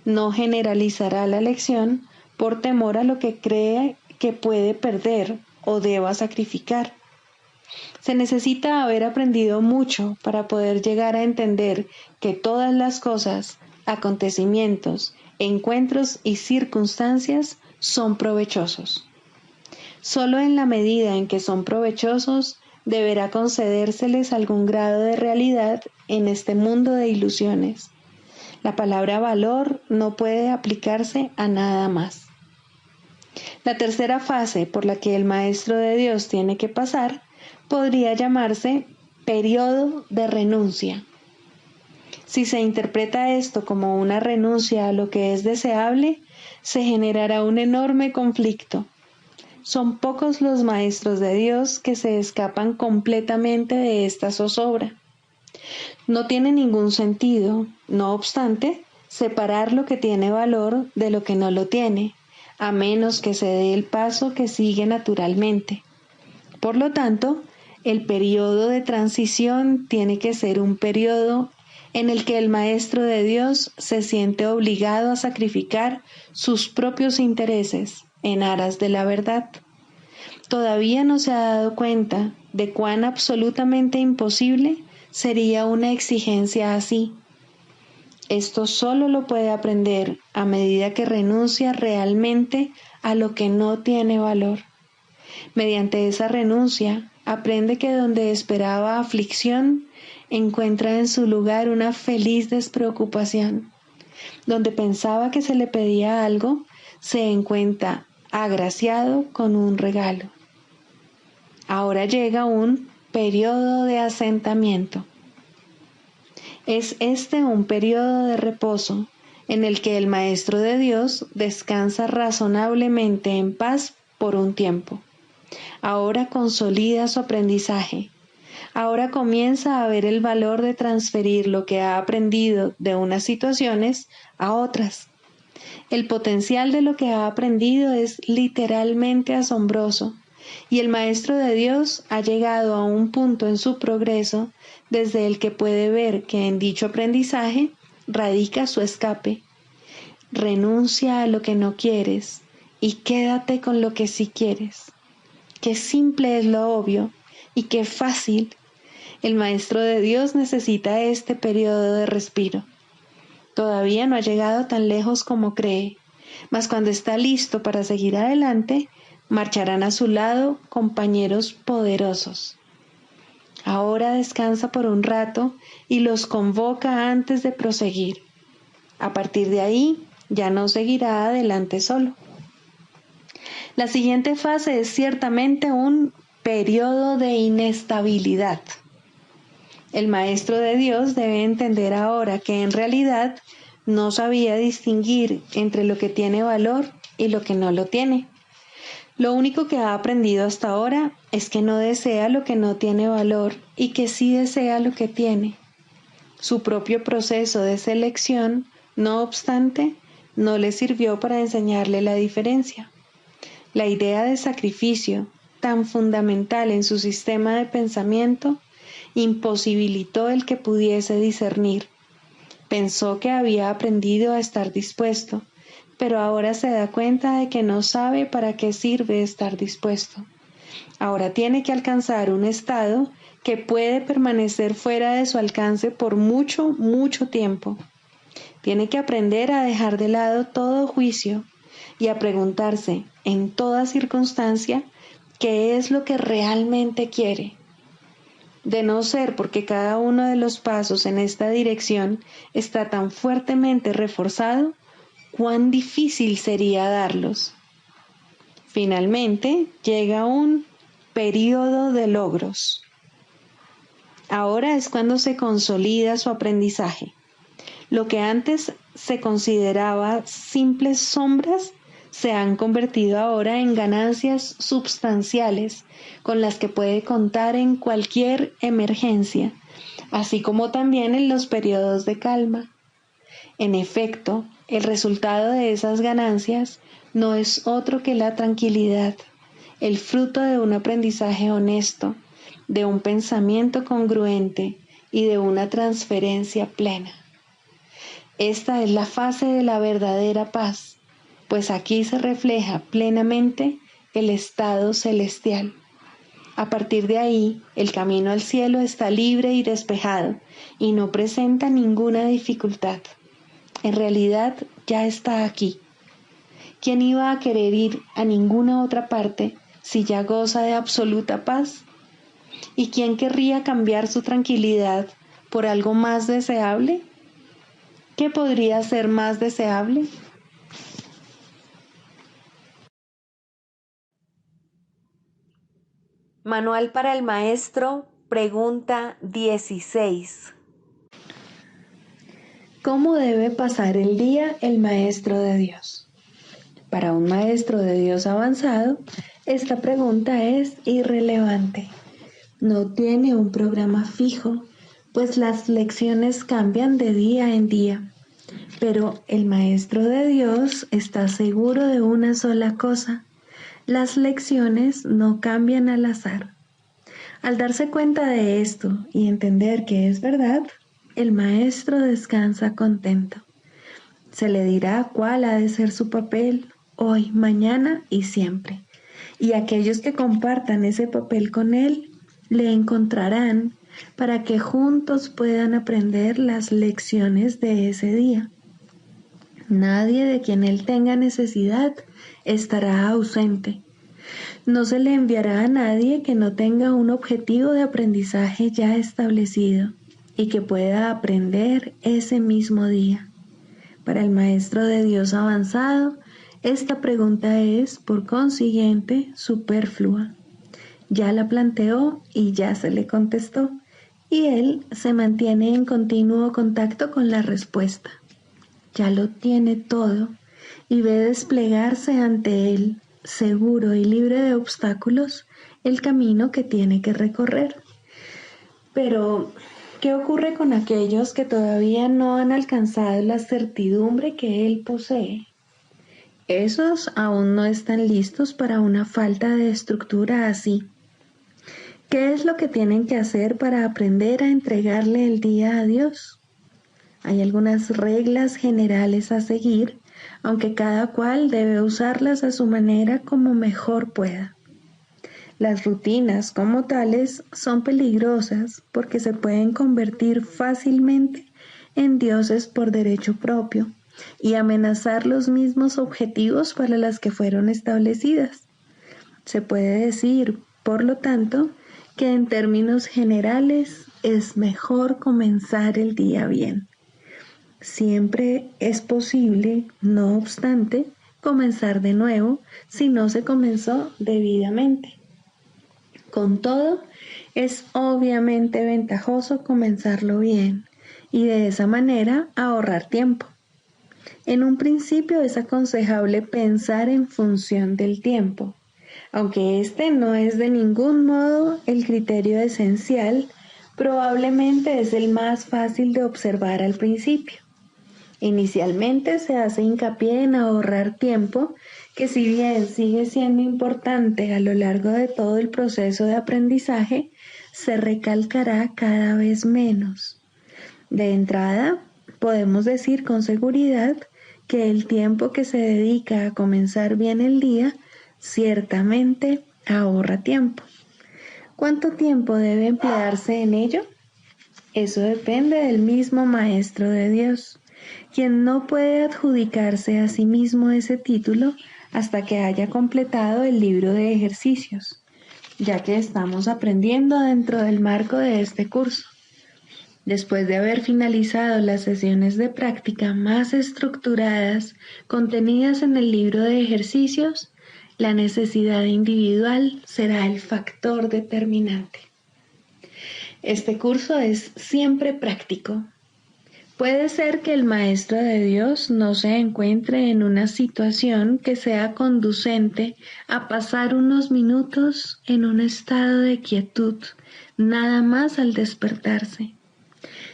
no generalizará la lección por temor a lo que cree que puede perder o deba sacrificar. Se necesita haber aprendido mucho para poder llegar a entender que todas las cosas, acontecimientos, encuentros y circunstancias son provechosos. Solo en la medida en que son provechosos, deberá concedérseles algún grado de realidad en este mundo de ilusiones. La palabra valor no puede aplicarse a nada más. La tercera fase por la que el Maestro de Dios tiene que pasar podría llamarse periodo de renuncia. Si se interpreta esto como una renuncia a lo que es deseable, se generará un enorme conflicto. Son pocos los maestros de Dios que se escapan completamente de esta zozobra. No tiene ningún sentido, no obstante, separar lo que tiene valor de lo que no lo tiene, a menos que se dé el paso que sigue naturalmente. Por lo tanto, el periodo de transición tiene que ser un periodo en el que el Maestro de Dios se siente obligado a sacrificar sus propios intereses en aras de la verdad. Todavía no se ha dado cuenta de cuán absolutamente imposible sería una exigencia así. Esto solo lo puede aprender a medida que renuncia realmente a lo que no tiene valor. Mediante esa renuncia, aprende que donde esperaba aflicción, encuentra en su lugar una feliz despreocupación. Donde pensaba que se le pedía algo, se encuentra agraciado con un regalo. Ahora llega un periodo de asentamiento. Es este un periodo de reposo en el que el Maestro de Dios descansa razonablemente en paz por un tiempo. Ahora consolida su aprendizaje. Ahora comienza a ver el valor de transferir lo que ha aprendido de unas situaciones a otras. El potencial de lo que ha aprendido es literalmente asombroso, y el Maestro de Dios ha llegado a un punto en su progreso desde el que puede ver que en dicho aprendizaje radica su escape. Renuncia a lo que no quieres y quédate con lo que sí quieres. Qué simple es lo obvio y qué fácil. El Maestro de Dios necesita este periodo de respiro. Todavía no ha llegado tan lejos como cree, mas cuando está listo para seguir adelante, marcharán a su lado compañeros poderosos. Ahora descansa por un rato y los convoca antes de proseguir. A partir de ahí, ya no seguirá adelante solo. La siguiente fase es ciertamente un periodo de inestabilidad. El Maestro de Dios debe entender ahora que en realidad no sabía distinguir entre lo que tiene valor y lo que no lo tiene. Lo único que ha aprendido hasta ahora es que no desea lo que no tiene valor y que sí desea lo que tiene. Su propio proceso de selección, no obstante, no le sirvió para enseñarle la diferencia. La idea de sacrificio, tan fundamental en su sistema de pensamiento, imposibilitó el que pudiese discernir. Pensó que había aprendido a estar dispuesto, pero ahora se da cuenta de que no sabe para qué sirve estar dispuesto. Ahora tiene que alcanzar un estado que puede permanecer fuera de su alcance por mucho, mucho tiempo. Tiene que aprender a dejar de lado todo juicio y a preguntarse en toda circunstancia qué es lo que realmente quiere. De no ser porque cada uno de los pasos en esta dirección está tan fuertemente reforzado, cuán difícil sería darlos. Finalmente, llega un periodo de logros. Ahora es cuando se consolida su aprendizaje. Lo que antes se consideraba simples sombras se han convertido ahora en ganancias substanciales con las que puede contar en cualquier emergencia, así como también en los periodos de calma. En efecto, el resultado de esas ganancias no es otro que la tranquilidad, el fruto de un aprendizaje honesto, de un pensamiento congruente y de una transferencia plena. Esta es la fase de la verdadera paz, pues aquí se refleja plenamente el estado celestial. A partir de ahí, el camino al cielo está libre y despejado y no presenta ninguna dificultad. En realidad, ya está aquí. ¿Quién iba a querer ir a ninguna otra parte si ya goza de absoluta paz? ¿Y quién querría cambiar su tranquilidad por algo más deseable? ¿Qué podría ser más deseable? Manual para el maestro, pregunta 16. ¿Cómo debe pasar el día el maestro de Dios? Para un maestro de Dios avanzado, esta pregunta es irrelevante. No tiene un programa fijo, pues las lecciones cambian de día en día. Pero el maestro de Dios está seguro de una sola cosa: las lecciones no cambian al azar. Al darse cuenta de esto y entender que es verdad, el maestro descansa contento. Se le dirá cuál ha de ser su papel hoy, mañana y siempre. Y aquellos que compartan ese papel con él, le encontrarán para que juntos puedan aprender las lecciones de ese día. Nadie de quien él tenga necesidad estará ausente. No se le enviará a nadie que no tenga un objetivo de aprendizaje ya establecido y que pueda aprender ese mismo día. Para el maestro de Dios avanzado, esta pregunta es, por consiguiente, superflua. Ya la planteó y ya se le contestó, y él se mantiene en continuo contacto con la respuesta. Ya lo tiene todo y ve desplegarse ante él, seguro y libre de obstáculos, el camino que tiene que recorrer. Pero, ¿qué ocurre con aquellos que todavía no han alcanzado la certidumbre que él posee? Esos aún no están listos para una falta de estructura así. ¿Qué es lo que tienen que hacer para aprender a entregarle el día a Dios? Hay algunas reglas generales a seguir, aunque cada cual debe usarlas a su manera como mejor pueda. Las rutinas como tales son peligrosas porque se pueden convertir fácilmente en dioses por derecho propio y amenazar los mismos objetivos para los que fueron establecidas. Se puede decir, por lo tanto, que en términos generales es mejor comenzar el día bien. Siempre es posible, no obstante, comenzar de nuevo si no se comenzó debidamente. Con todo, es obviamente ventajoso comenzarlo bien y de esa manera ahorrar tiempo. En un principio es aconsejable pensar en función del tiempo, aunque este no es de ningún modo el criterio esencial, probablemente es el más fácil de observar al principio. Inicialmente se hace hincapié en ahorrar tiempo, que si bien sigue siendo importante a lo largo de todo el proceso de aprendizaje, se recalcará cada vez menos. De entrada, podemos decir con seguridad que el tiempo que se dedica a comenzar bien el día ciertamente ahorra tiempo. ¿Cuánto tiempo debe emplearse en ello? Eso depende del mismo Maestro de Dios, quien no puede adjudicarse a sí mismo ese título hasta que haya completado el libro de ejercicios, ya que estamos aprendiendo dentro del marco de este curso. Después de haber finalizado las sesiones de práctica más estructuradas contenidas en el libro de ejercicios, la necesidad individual será el factor determinante. Este curso es siempre práctico. Puede ser que el Maestro de Dios no se encuentre en una situación que sea conducente a pasar unos minutos en un estado de quietud, nada más al despertarse.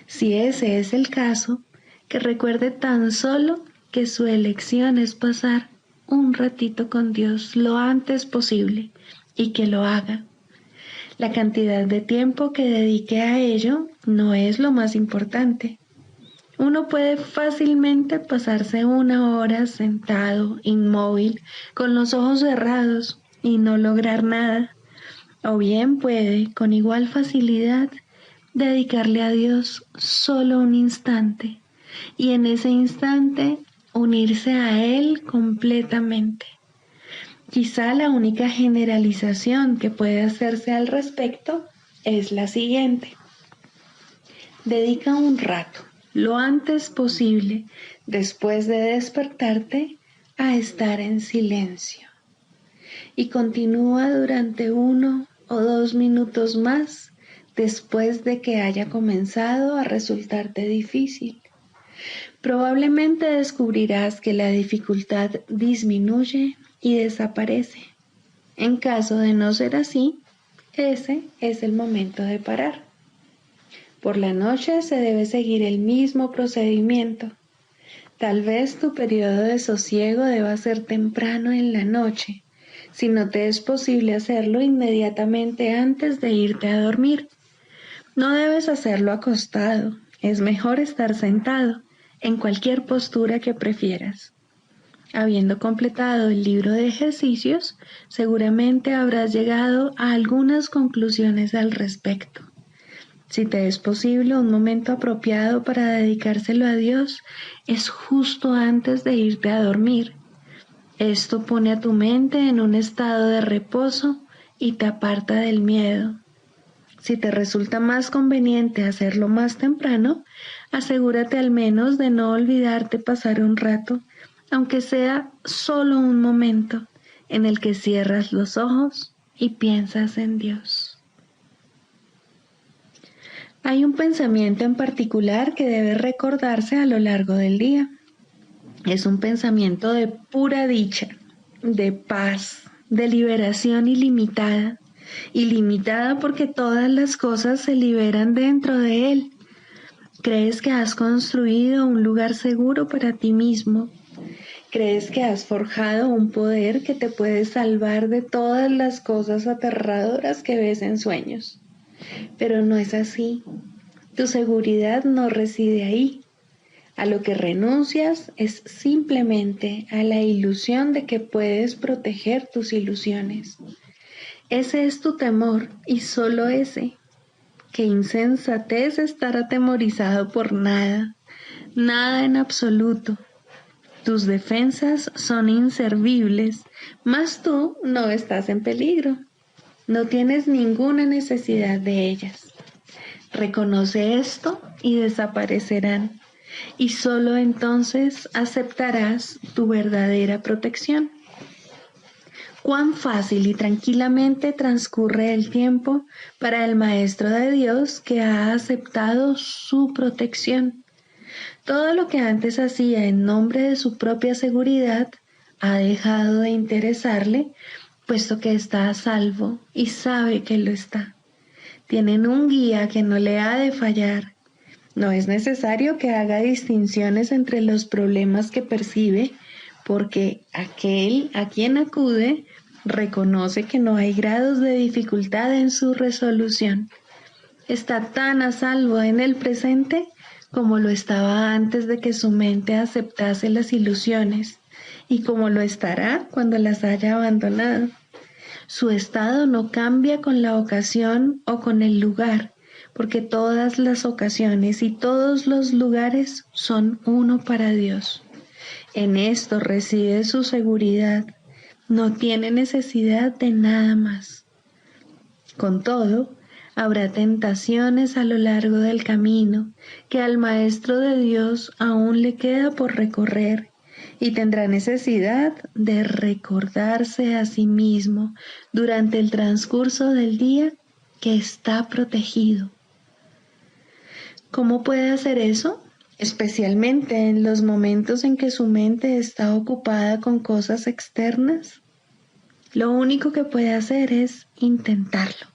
Si ese es el caso, que recuerde tan solo que su elección es pasar un ratito con Dios lo antes posible y que lo haga. La cantidad de tiempo que dedique a ello no es lo más importante. Uno puede fácilmente pasarse 1 hora sentado, inmóvil, con los ojos cerrados y no lograr nada. O bien puede, con igual facilidad, dedicarle a Dios solo un instante y en ese instante unirse a Él completamente. Quizá la única generalización que puede hacerse al respecto es la siguiente. Dedica un rato, lo antes posible, después de despertarte, a estar en silencio. Y continúa durante 1 o 2 minutos más después de que haya comenzado a resultarte difícil. Probablemente descubrirás que la dificultad disminuye y desaparece. En caso de no ser así, ese es el momento de parar. Por la noche se debe seguir el mismo procedimiento. Tal vez tu periodo de sosiego deba ser temprano en la noche, si no te es posible hacerlo inmediatamente antes de irte a dormir. No debes hacerlo acostado, es mejor estar sentado, en cualquier postura que prefieras. Habiendo completado el libro de ejercicios, seguramente habrás llegado a algunas conclusiones al respecto. Si te es posible, un momento apropiado para dedicárselo a Dios es justo antes de irte a dormir. Esto pone a tu mente en un estado de reposo y te aparta del miedo. Si te resulta más conveniente hacerlo más temprano, asegúrate al menos de no olvidarte pasar un rato, aunque sea solo un momento, en el que cierras los ojos y piensas en Dios. Hay un pensamiento en particular que debe recordarse a lo largo del día. Es un pensamiento de pura dicha, de paz, de liberación ilimitada. Ilimitada porque todas las cosas se liberan dentro de él. Crees que has construido un lugar seguro para ti mismo. Crees que has forjado un poder que te puede salvar de todas las cosas aterradoras que ves en sueños. Pero no es así. Tu seguridad no reside ahí. A lo que renuncias es simplemente a la ilusión de que puedes proteger tus ilusiones. Ese es tu temor y solo ese. Qué insensatez estar atemorizado por nada, nada en absoluto. Tus defensas son inservibles, mas tú no estás en peligro. No tienes ninguna necesidad de ellas. Reconoce esto y desaparecerán, y solo entonces aceptarás tu verdadera protección. Cuán fácil y tranquilamente transcurre el tiempo para el Maestro de Dios que ha aceptado su protección. Todo lo que antes hacía en nombre de su propia seguridad ha dejado de interesarle, puesto que está a salvo y sabe que lo está. Tienen un guía que no le ha de fallar. No es necesario que haga distinciones entre los problemas que percibe, porque aquel a quien acude reconoce que no hay grados de dificultad en su resolución. Está tan a salvo en el presente como lo estaba antes de que su mente aceptase las ilusiones, y como lo estará cuando las haya abandonado. Su estado no cambia con la ocasión o con el lugar, porque todas las ocasiones y todos los lugares son uno para Dios. En esto reside su seguridad. No tiene necesidad de nada más. Con todo, habrá tentaciones a lo largo del camino que al Maestro de Dios aún le queda por recorrer y tendrá necesidad de recordarse a sí mismo durante el transcurso del día que está protegido. ¿Cómo puede hacer eso? especialmente en los momentos en que su mente está ocupada con cosas externas. Lo único que puede hacer es intentarlo,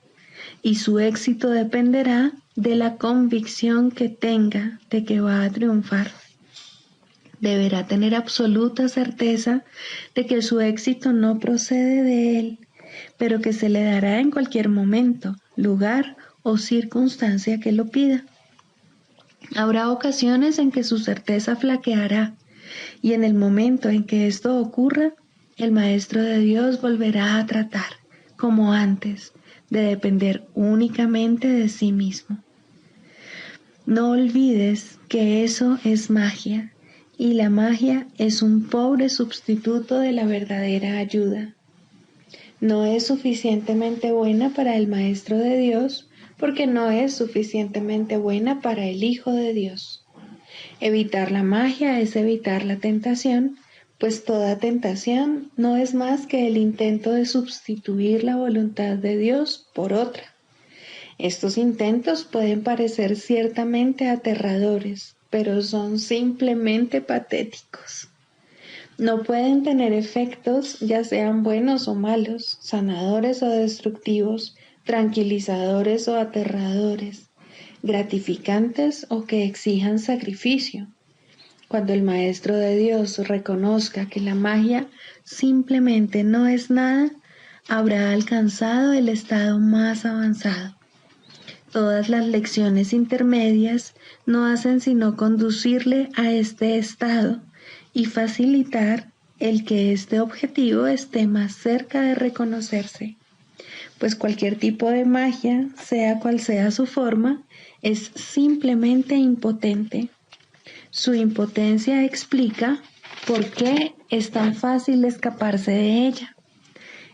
y su éxito dependerá de la convicción que tenga de que va a triunfar. Deberá tener absoluta certeza de que su éxito no procede de él, pero que se le dará en cualquier momento, lugar o circunstancia que lo pida. Habrá ocasiones en que su certeza flaqueará, y en el momento en que esto ocurra, el Maestro de Dios volverá a tratar, como antes, de depender únicamente de sí mismo. No olvides que eso es magia, y la magia es un pobre sustituto de la verdadera ayuda. No es suficientemente buena para el Maestro de Dios, porque no es suficientemente buena para el Hijo de Dios. Evitar la magia es evitar la tentación, pues toda tentación no es más que el intento de sustituir la voluntad de Dios por otra. Estos intentos pueden parecer ciertamente aterradores, pero son simplemente patéticos. No pueden tener efectos, ya sean buenos o malos, sanadores o destructivos, tranquilizadores o aterradores, gratificantes o que exijan sacrificio. Cuando el Maestro de Dios reconozca que la magia simplemente no es nada, habrá alcanzado el estado más avanzado. Todas las lecciones intermedias no hacen sino conducirle a este estado y facilitar el que este objetivo esté más cerca de reconocerse, pues cualquier tipo de magia, sea cual sea su forma, es simplemente impotente. Su impotencia explica por qué es tan fácil escaparse de ella.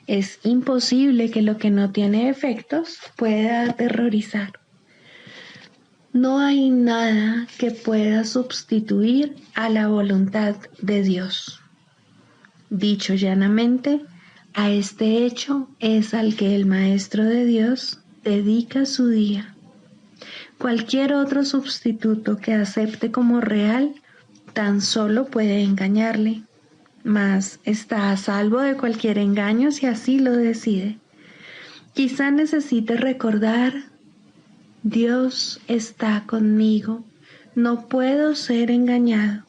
Es imposible que lo que no tiene efectos pueda aterrorizar. No hay nada que pueda sustituir a la voluntad de Dios. Dicho llanamente, a este hecho es al que el Maestro de Dios dedica su día. Cualquier otro sustituto que acepte como real tan solo puede engañarle, mas está a salvo de cualquier engaño si así lo decide. Quizá necesite recordar: Dios está conmigo, no puedo ser engañado.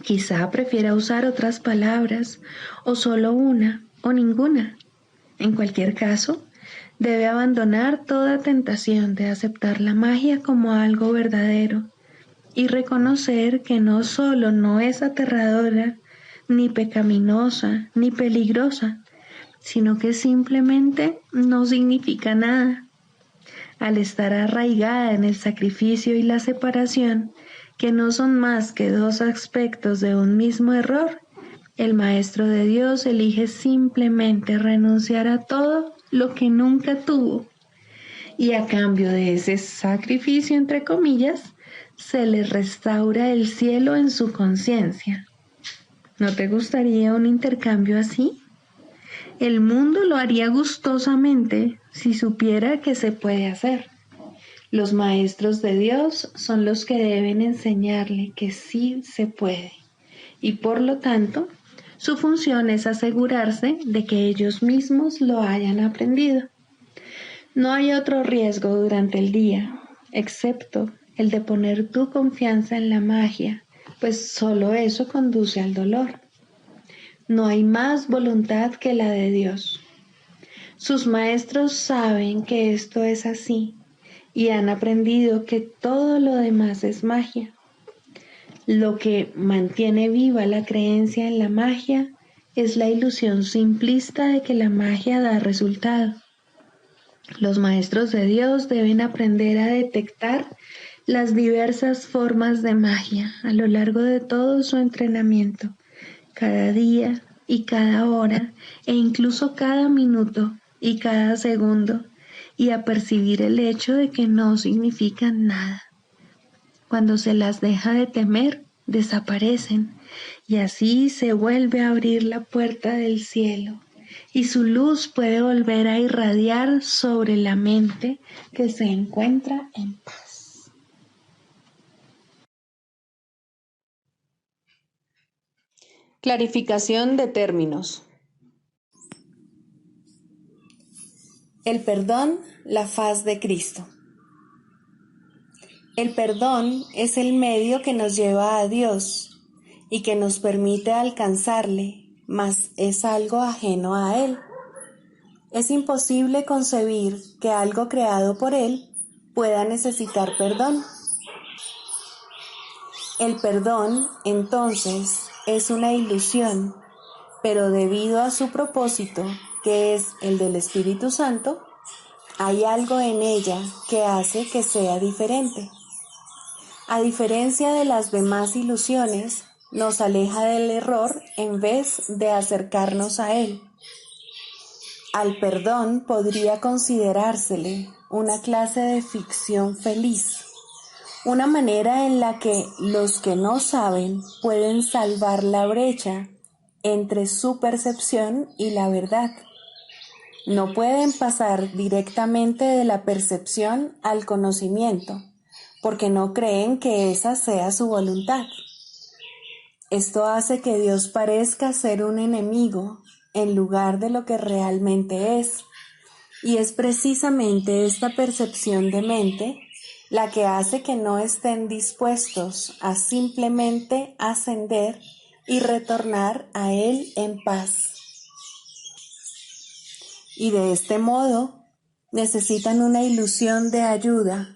Quizá prefiera usar otras palabras, o solo una, o ninguna. En cualquier caso, debe abandonar toda tentación de aceptar la magia como algo verdadero y reconocer que no solo no es aterradora, ni pecaminosa, ni peligrosa, sino que simplemente no significa nada. Al estar arraigada en el sacrificio y la separación, que no son más que dos aspectos de un mismo error, el Maestro de Dios elige simplemente renunciar a todo lo que nunca tuvo, y a cambio de ese sacrificio, entre comillas, se le restaura el cielo en su conciencia. ¿No te gustaría un intercambio así? El mundo lo haría gustosamente si supiera que se puede hacer. Los maestros de Dios son los que deben enseñarle que sí se puede, y por lo tanto, su función es asegurarse de que ellos mismos lo hayan aprendido. No hay otro riesgo durante el día, excepto el de poner tu confianza en la magia, pues solo eso conduce al dolor. No hay más voluntad que la de Dios. Sus maestros saben que esto es así y han aprendido que todo lo demás es magia. Lo que mantiene viva la creencia en la magia es la ilusión simplista de que la magia da resultado. Los maestros de Dios deben aprender a detectar las diversas formas de magia a lo largo de todo su entrenamiento, cada día y cada hora, e incluso cada minuto y cada segundo, y a percibir el hecho de que no significan nada. Cuando se las deja de temer, desaparecen, y así se vuelve a abrir la puerta del cielo, y su luz puede volver a irradiar sobre la mente que se encuentra en paz. Clarificación de términos. El perdón, la faz de Cristo. El perdón es el medio que nos lleva a Dios y que nos permite alcanzarle, mas es algo ajeno a Él. Es imposible concebir que algo creado por Él pueda necesitar perdón. El perdón, entonces, es una ilusión, pero debido a su propósito, que es el del Espíritu Santo, hay algo en ella que hace que sea diferente. A diferencia de las demás ilusiones, nos aleja del error en vez de acercarnos a él. Al perdón podría considerársele una clase de ficción feliz, una manera en la que los que no saben pueden salvar la brecha entre su percepción y la verdad. No pueden pasar directamente de la percepción al conocimiento, porque no creen que esa sea su voluntad. Esto hace que Dios parezca ser un enemigo en lugar de lo que realmente es, y es precisamente esta percepción de mente la que hace que no estén dispuestos a simplemente ascender y retornar a Él en paz. Y de este modo necesitan una ilusión de ayuda,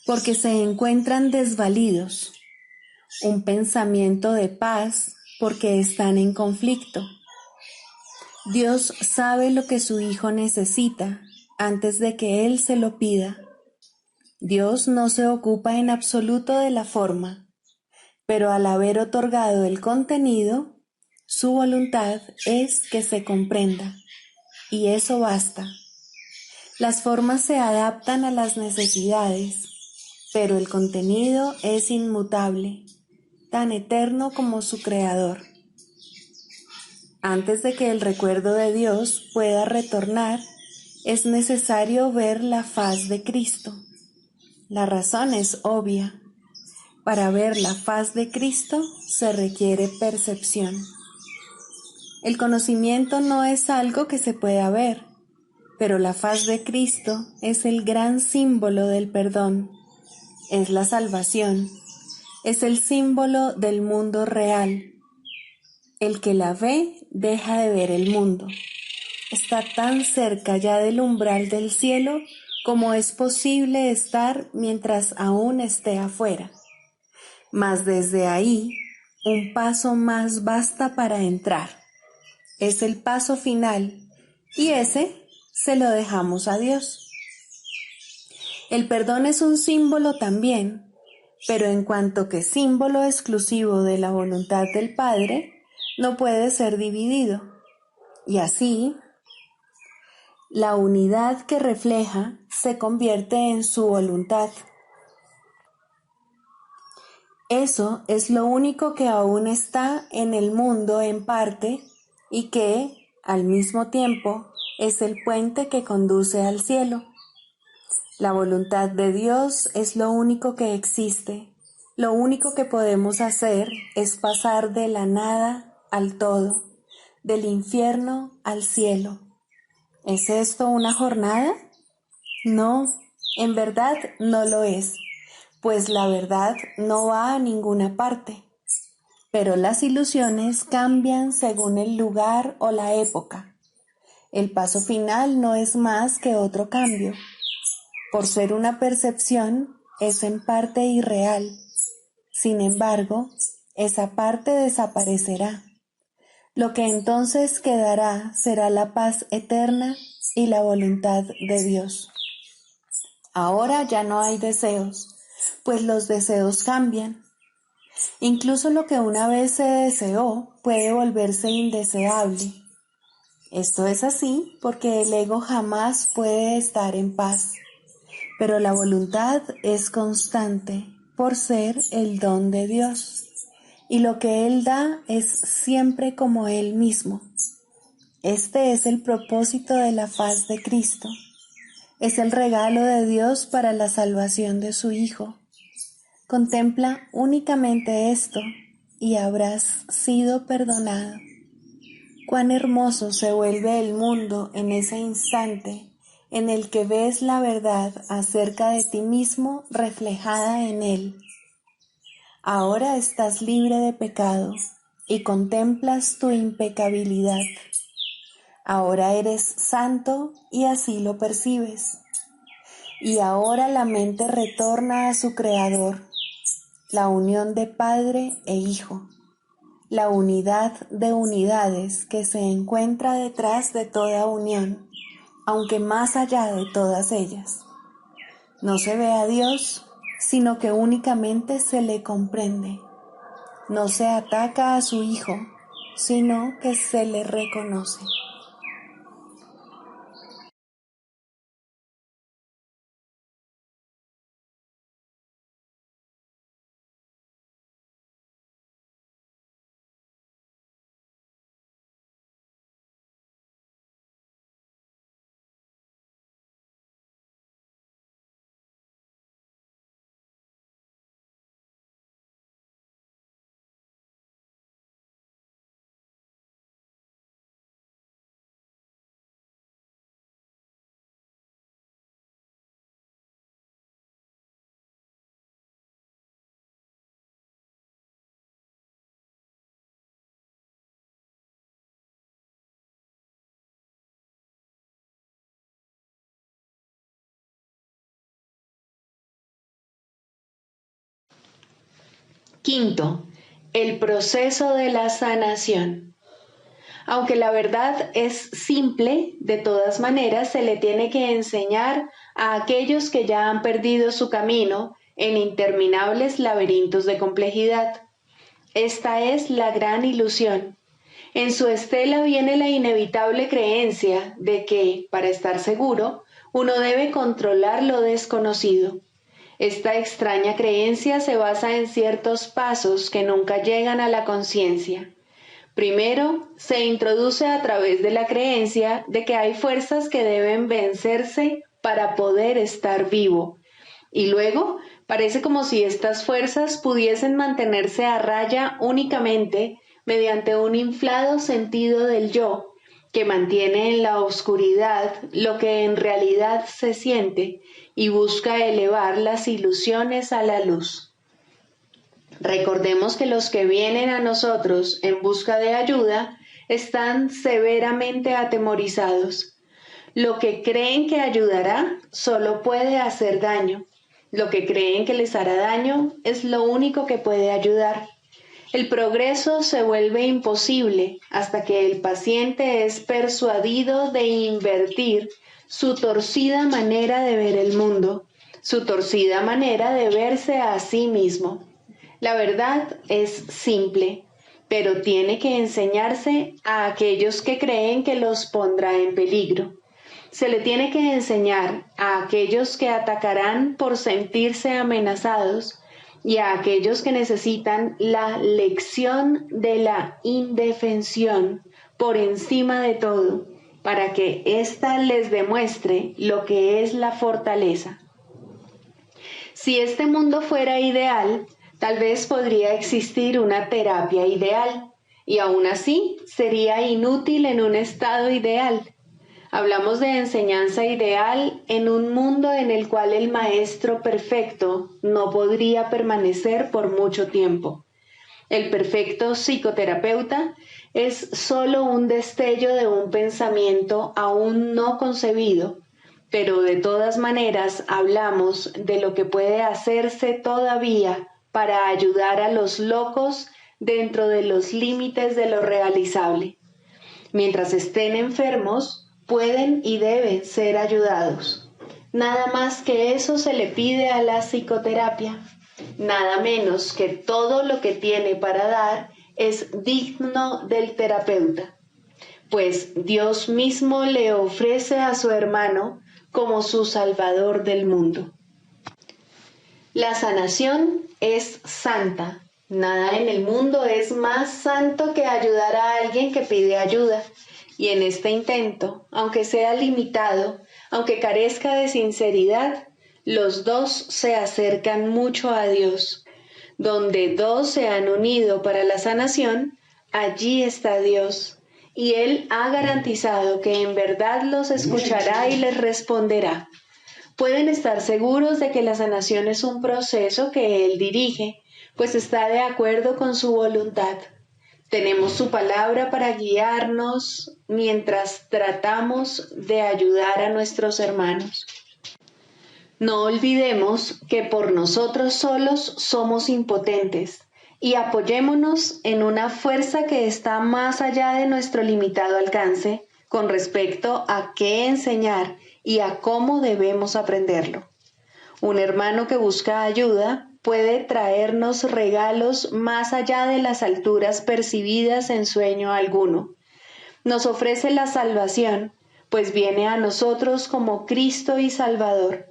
porque se encuentran desvalidos, un pensamiento de paz porque están en conflicto. Dios sabe lo que su Hijo necesita antes de que Él se lo pida. Dios no se ocupa en absoluto de la forma, pero al haber otorgado el contenido, su voluntad es que se comprenda, y eso basta. Las formas se adaptan a las necesidades, pero el contenido es inmutable, tan eterno como su creador. Antes de que el recuerdo de Dios pueda retornar, es necesario ver la faz de Cristo. La razón es obvia. Para ver la faz de Cristo se requiere percepción. El conocimiento no es algo que se pueda ver, pero la faz de Cristo es el gran símbolo del perdón. Es la salvación, es el símbolo del mundo real. El que la ve deja de ver el mundo. Está tan cerca ya del umbral del cielo como es posible estar mientras aún esté afuera. Mas desde ahí, un paso más basta para entrar. Es el paso final, y ese se lo dejamos a Dios. El perdón es un símbolo también, pero en cuanto que símbolo exclusivo de la voluntad del Padre, no puede ser dividido. Y así, la unidad que refleja se convierte en su voluntad. Eso es lo único que aún está en el mundo en parte y que, al mismo tiempo, es el puente que conduce al cielo. La voluntad de Dios es lo único que existe. Lo único que podemos hacer es pasar de la nada al todo, del infierno al cielo. ¿Es esto una jornada? No, en verdad no lo es, pues la verdad no va a ninguna parte. Pero las ilusiones cambian según el lugar o la época. El paso final no es más que otro cambio. Por ser una percepción, es en parte irreal. Sin embargo, esa parte desaparecerá. Lo que entonces quedará será la paz eterna y la voluntad de Dios. Ahora ya no hay deseos, pues los deseos cambian. Incluso lo que una vez se deseó puede volverse indeseable. Esto es así porque el ego jamás puede estar en paz. Pero la voluntad es constante por ser el don de Dios, y lo que Él da es siempre como Él mismo. Este es el propósito de la faz de Cristo. Es el regalo de Dios para la salvación de su Hijo. Contempla únicamente esto y habrás sido perdonado. Cuán hermoso se vuelve el mundo en ese instante en el que ves la verdad acerca de ti mismo reflejada en él. Ahora estás libre de pecado y contemplas tu impecabilidad. Ahora eres santo y así lo percibes. Y ahora la mente retorna a su Creador, la unión de Padre e Hijo, la unidad de unidades que se encuentra detrás de toda unión, aunque más allá de todas ellas. No se ve a Dios, sino que únicamente se le comprende. No se ataca a su Hijo, sino que se le reconoce. Quinto, el proceso de la sanación. Aunque la verdad es simple, de todas maneras se le tiene que enseñar a aquellos que ya han perdido su camino en interminables laberintos de complejidad. Esta es la gran ilusión. En su estela viene la inevitable creencia de que, para estar seguro, uno debe controlar lo desconocido. Esta extraña creencia se basa en ciertos pasos que nunca llegan a la conciencia. Primero, se introduce a través de la creencia de que hay fuerzas que deben vencerse para poder estar vivo. Y luego, parece como si estas fuerzas pudiesen mantenerse a raya únicamente mediante un inflado sentido del yo, que mantiene en la oscuridad lo que en realidad se siente y busca elevar las ilusiones a la luz. Recordemos que los que vienen a nosotros en busca de ayuda están severamente atemorizados. Lo que creen que ayudará solo puede hacer daño. Lo que creen que les hará daño es lo único que puede ayudar. El progreso se vuelve imposible hasta que el paciente es persuadido de invertir su torcida manera de ver el mundo, su torcida manera de verse a sí mismo. La verdad es simple, pero tiene que enseñarse a aquellos que creen que los pondrá en peligro. Se le tiene que enseñar a aquellos que atacarán por sentirse amenazados y a aquellos que necesitan la lección de la indefensión por encima de todo, para que ésta les demuestre lo que es la fortaleza. Si este mundo fuera ideal, tal vez podría existir una terapia ideal, y aún así sería inútil en un estado ideal. Hablamos de enseñanza ideal en un mundo en el cual el maestro perfecto no podría permanecer por mucho tiempo. El perfecto psicoterapeuta es solo un destello de un pensamiento aún no concebido, pero de todas maneras hablamos de lo que puede hacerse todavía para ayudar a los locos dentro de los límites de lo realizable. Mientras estén enfermos, pueden y deben ser ayudados. Nada más que eso se le pide a la psicoterapia. Nada menos que todo lo que tiene para dar es digno del terapeuta, pues Dios mismo le ofrece a su hermano como su salvador del mundo. La sanación es santa. Nada en el mundo es más santo que ayudar a alguien que pide ayuda. Y en este intento, aunque sea limitado, aunque carezca de sinceridad, los dos se acercan mucho a Dios. Donde dos se han unido para la sanación, allí está Dios, y Él ha garantizado que en verdad los escuchará y les responderá. Pueden estar seguros de que la sanación es un proceso que Él dirige, pues está de acuerdo con su voluntad. Tenemos su palabra para guiarnos mientras tratamos de ayudar a nuestros hermanos. No olvidemos que por nosotros solos somos impotentes y apoyémonos en una fuerza que está más allá de nuestro limitado alcance con respecto a qué enseñar y a cómo debemos aprenderlo. Un hermano que busca ayuda puede traernos regalos más allá de las alturas percibidas en sueño alguno. Nos ofrece la salvación, pues viene a nosotros como Cristo y Salvador.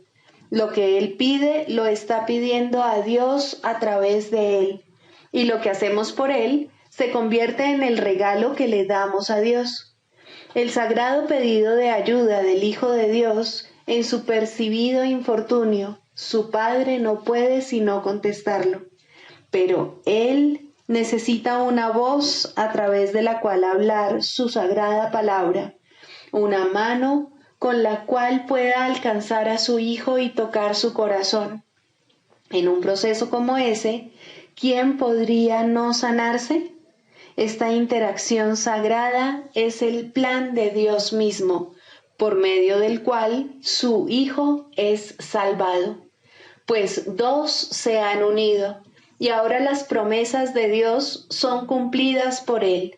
Lo que Él pide lo está pidiendo a Dios a través de Él, y lo que hacemos por Él se convierte en el regalo que le damos a Dios. El sagrado pedido de ayuda del Hijo de Dios en su percibido infortunio, su Padre no puede sino contestarlo, pero Él necesita una voz a través de la cual hablar su sagrada palabra, una mano con la cual pueda alcanzar a su Hijo y tocar su corazón. En un proceso como ese, ¿quién podría no sanarse? Esta interacción sagrada es el plan de Dios mismo, por medio del cual su Hijo es salvado. Pues dos se han unido, y ahora las promesas de Dios son cumplidas por Él.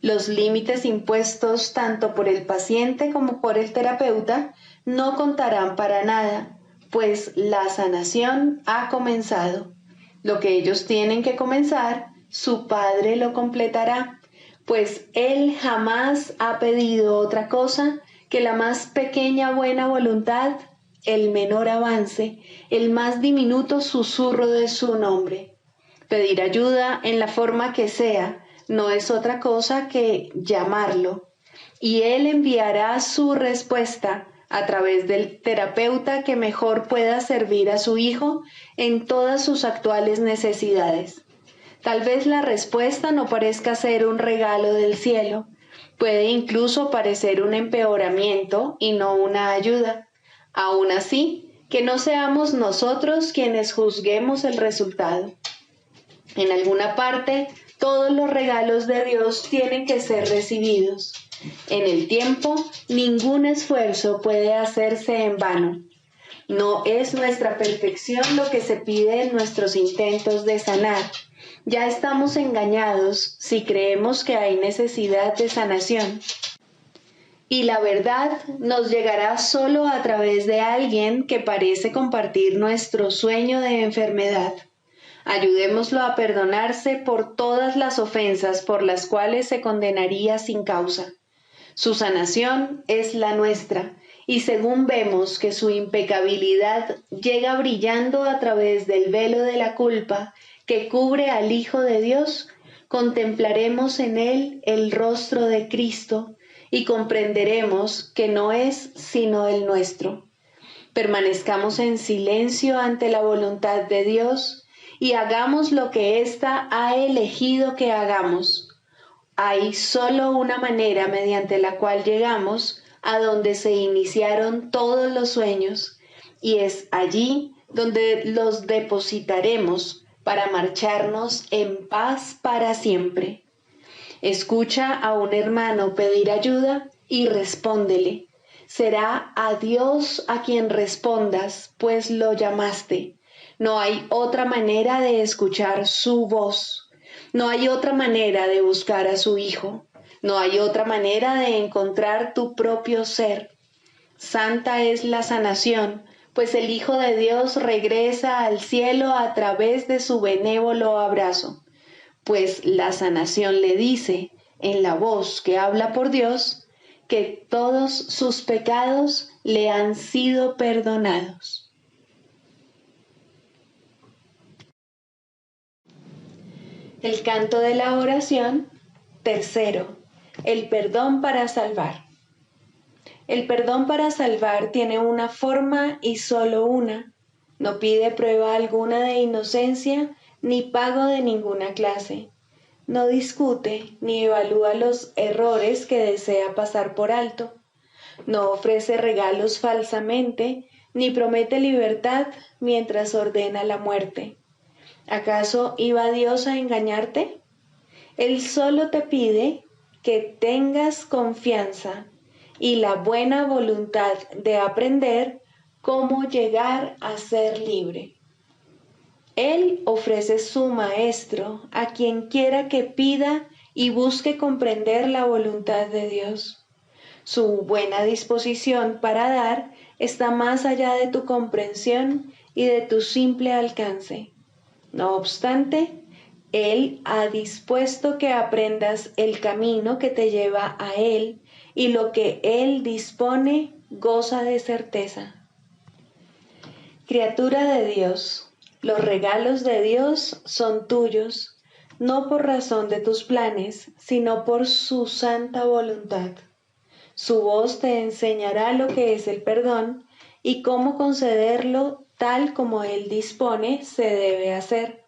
Los límites impuestos tanto por el paciente como por el terapeuta no contarán para nada, pues la sanación ha comenzado. Lo que ellos tienen que comenzar, su Padre lo completará, pues Él jamás ha pedido otra cosa que la más pequeña buena voluntad, el menor avance, el más diminuto susurro de su nombre. Pedir ayuda en la forma que sea no es otra cosa que llamarlo, y Él enviará su respuesta a través del terapeuta que mejor pueda servir a su hijo en todas sus actuales necesidades. Tal vez la respuesta no parezca ser un regalo del cielo, puede incluso parecer un empeoramiento y no una ayuda. Aún así, que no seamos nosotros quienes juzguemos el resultado. En alguna parte, todos los regalos de Dios tienen que ser recibidos. En el tiempo, ningún esfuerzo puede hacerse en vano. No es nuestra perfección lo que se pide en nuestros intentos de sanar. Ya estamos engañados si creemos que hay necesidad de sanación. Y la verdad nos llegará solo a través de alguien que parece compartir nuestro sueño de enfermedad. Ayudémoslo a perdonarse por todas las ofensas por las cuales se condenaría sin causa. Su sanación es la nuestra, y según vemos que su impecabilidad llega brillando a través del velo de la culpa que cubre al Hijo de Dios, contemplaremos en él el rostro de Cristo y comprenderemos que no es sino el nuestro. Permanezcamos en silencio ante la voluntad de Dios y hagamos lo que ésta ha elegido que hagamos. Hay solo una manera mediante la cual llegamos a donde se iniciaron todos los sueños, y es allí donde los depositaremos para marcharnos en paz para siempre. Escucha a un hermano pedir ayuda y respóndele. Será a Dios a quien respondas, pues lo llamaste. No hay otra manera de escuchar su voz. No hay otra manera de buscar a su Hijo. No hay otra manera de encontrar tu propio ser. Santa es la sanación, pues el Hijo de Dios regresa al cielo a través de su benévolo abrazo. Pues la sanación le dice, en la voz que habla por Dios, que todos sus pecados le han sido perdonados. El canto de la oración, tercero, el perdón para salvar. El perdón para salvar tiene una forma y solo una. No pide prueba alguna de inocencia ni pago de ninguna clase. No discute ni evalúa los errores que desea pasar por alto. No ofrece regalos falsamente, ni promete libertad mientras ordena la muerte. ¿Acaso iba Dios a engañarte? Él solo te pide que tengas confianza y la buena voluntad de aprender cómo llegar a ser libre. Él ofrece su maestro a quien quiera que pida y busque comprender la voluntad de Dios. Su buena disposición para dar está más allá de tu comprensión y de tu simple alcance. No obstante, Él ha dispuesto que aprendas el camino que te lleva a Él, y lo que Él dispone goza de certeza. Criatura de Dios, los regalos de Dios son tuyos, no por razón de tus planes, sino por su santa voluntad. Su voz te enseñará lo que es el perdón y cómo concederlo tal como Él dispone se debe hacer.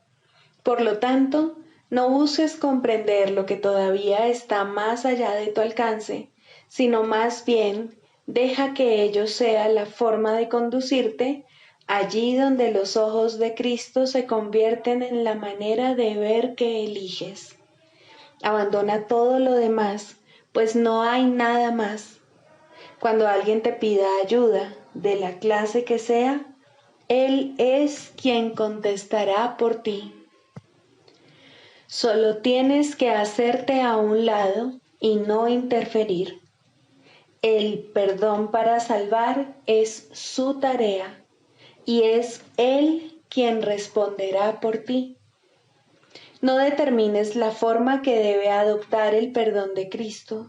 Por lo tanto, no busques comprender lo que todavía está más allá de tu alcance, sino más bien deja que ello sea la forma de conducirte allí donde los ojos de Cristo se convierten en la manera de ver que eliges. Abandona todo lo demás, pues no hay nada más. Cuando alguien te pida ayuda, de la clase que sea, Él es quien contestará por ti. Solo tienes que hacerte a un lado y no interferir. El perdón para salvar es su tarea y es Él quien responderá por ti. No determines la forma que debe adoptar el perdón de Cristo.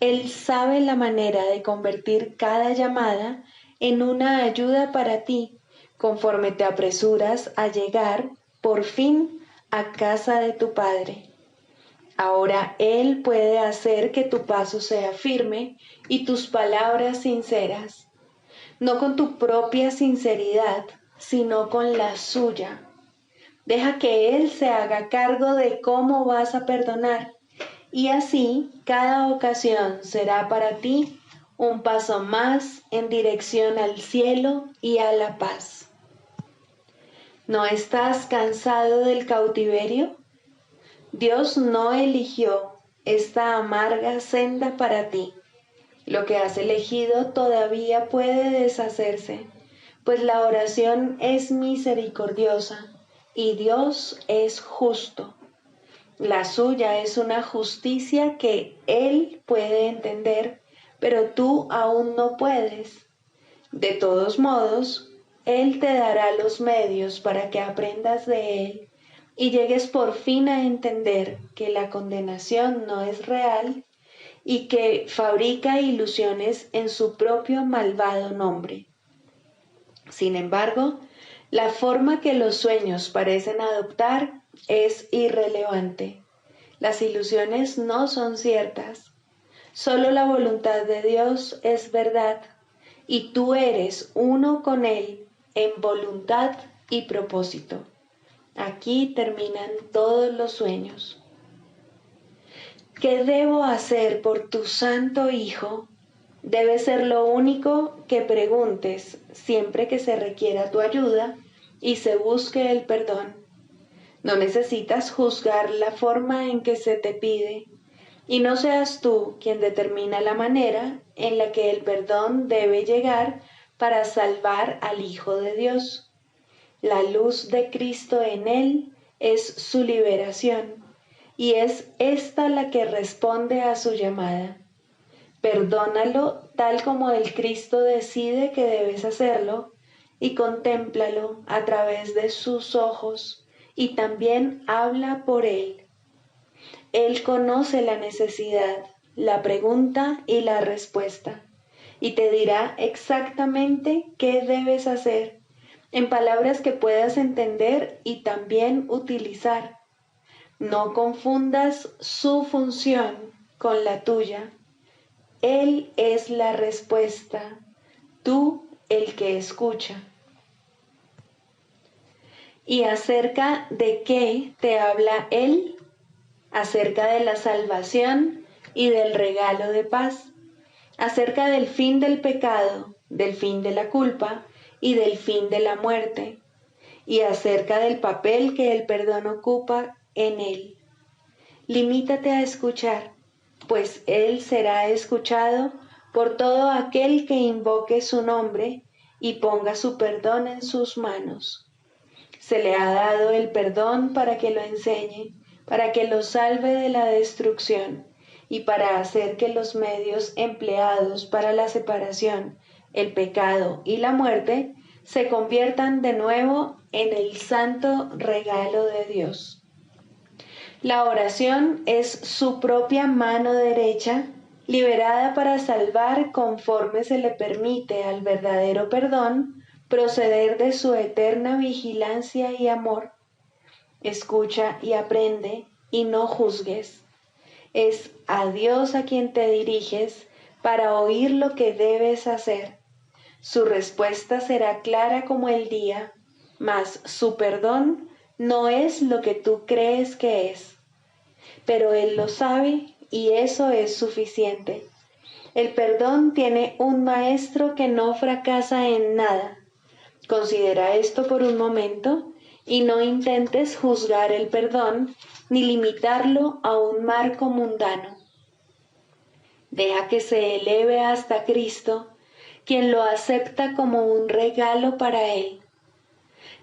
Él sabe la manera de convertir cada llamada en una ayuda para ti, conforme te apresuras a llegar, por fin, a casa de tu Padre. Ahora Él puede hacer que tu paso sea firme y tus palabras sinceras, no con tu propia sinceridad, sino con la suya. Deja que Él se haga cargo de cómo vas a perdonar, y así cada ocasión será para ti un paso más en dirección al cielo y a la paz. ¿No estás cansado del cautiverio? Dios no eligió esta amarga senda para ti. Lo que has elegido todavía puede deshacerse, pues la oración es misericordiosa y Dios es justo. La suya es una justicia que Él puede entender, pero tú aún no puedes. De todos modos, Él te dará los medios para que aprendas de Él y llegues por fin a entender que la condenación no es real y que fabrica ilusiones en su propio malvado nombre. Sin embargo, la forma que los sueños parecen adoptar es irrelevante. Las ilusiones no son ciertas. Solo la voluntad de Dios es verdad, y tú eres uno con Él en voluntad y propósito. Aquí terminan todos los sueños. ¿Qué debo hacer por tu santo Hijo? Debe ser lo único que preguntes siempre que se requiera tu ayuda y se busque el perdón. No necesitas juzgar la forma en que se te pide, y no seas tú quien determina la manera en la que el perdón debe llegar para salvar al Hijo de Dios. La luz de Cristo en él es su liberación, y es esta la que responde a su llamada. Perdónalo tal como el Cristo decide que debes hacerlo, y contémplalo a través de sus ojos, y también habla por él. Él conoce la necesidad, la pregunta y la respuesta, y te dirá exactamente qué debes hacer, en palabras que puedas entender y también utilizar. No confundas su función con la tuya. Él es la respuesta, tú el que escucha. ¿Y acerca de qué te habla Él? Acerca de la salvación y del regalo de paz, acerca del fin del pecado, del fin de la culpa y del fin de la muerte, y acerca del papel que el perdón ocupa en Él. Limítate a escuchar, pues Él será escuchado por todo aquel que invoque su nombre y ponga su perdón en sus manos. Se le ha dado el perdón para que lo enseñe, para que lo salve de la destrucción y para hacer que los medios empleados para la separación, el pecado y la muerte se conviertan de nuevo en el santo regalo de Dios. La oración es su propia mano derecha, liberada para salvar conforme se le permite al verdadero perdón proceder de su eterna vigilancia y amor. Escucha y aprende y no juzgues. Es a Dios a quien te diriges para oír lo que debes hacer. Su respuesta será clara como el día, mas su perdón no es lo que tú crees que es. Pero Él lo sabe y eso es suficiente. El perdón tiene un maestro que no fracasa en nada. Considera esto por un momento y no intentes juzgar el perdón ni limitarlo a un marco mundano. Deja que se eleve hasta Cristo, quien lo acepta como un regalo para Él.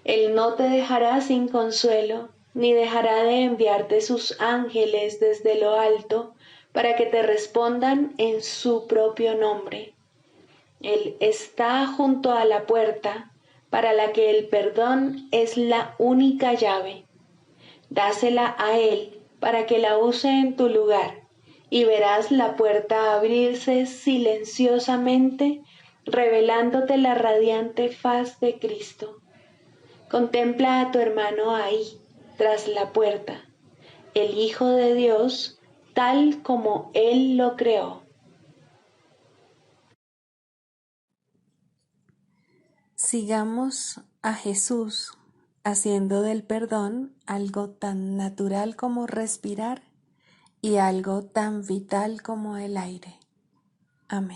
Él no te dejará sin consuelo, ni dejará de enviarte sus ángeles desde lo alto para que te respondan en su propio nombre. Él está junto a la puerta, para la que el perdón es la única llave. Dásela a Él para que la use en tu lugar, y verás la puerta abrirse silenciosamente, revelándote la radiante faz de Cristo. Contempla a tu hermano ahí, tras la puerta, el Hijo de Dios, tal como Él lo creó. Sigamos a Jesús haciendo del perdón algo tan natural como respirar y algo tan vital como el aire. Amén.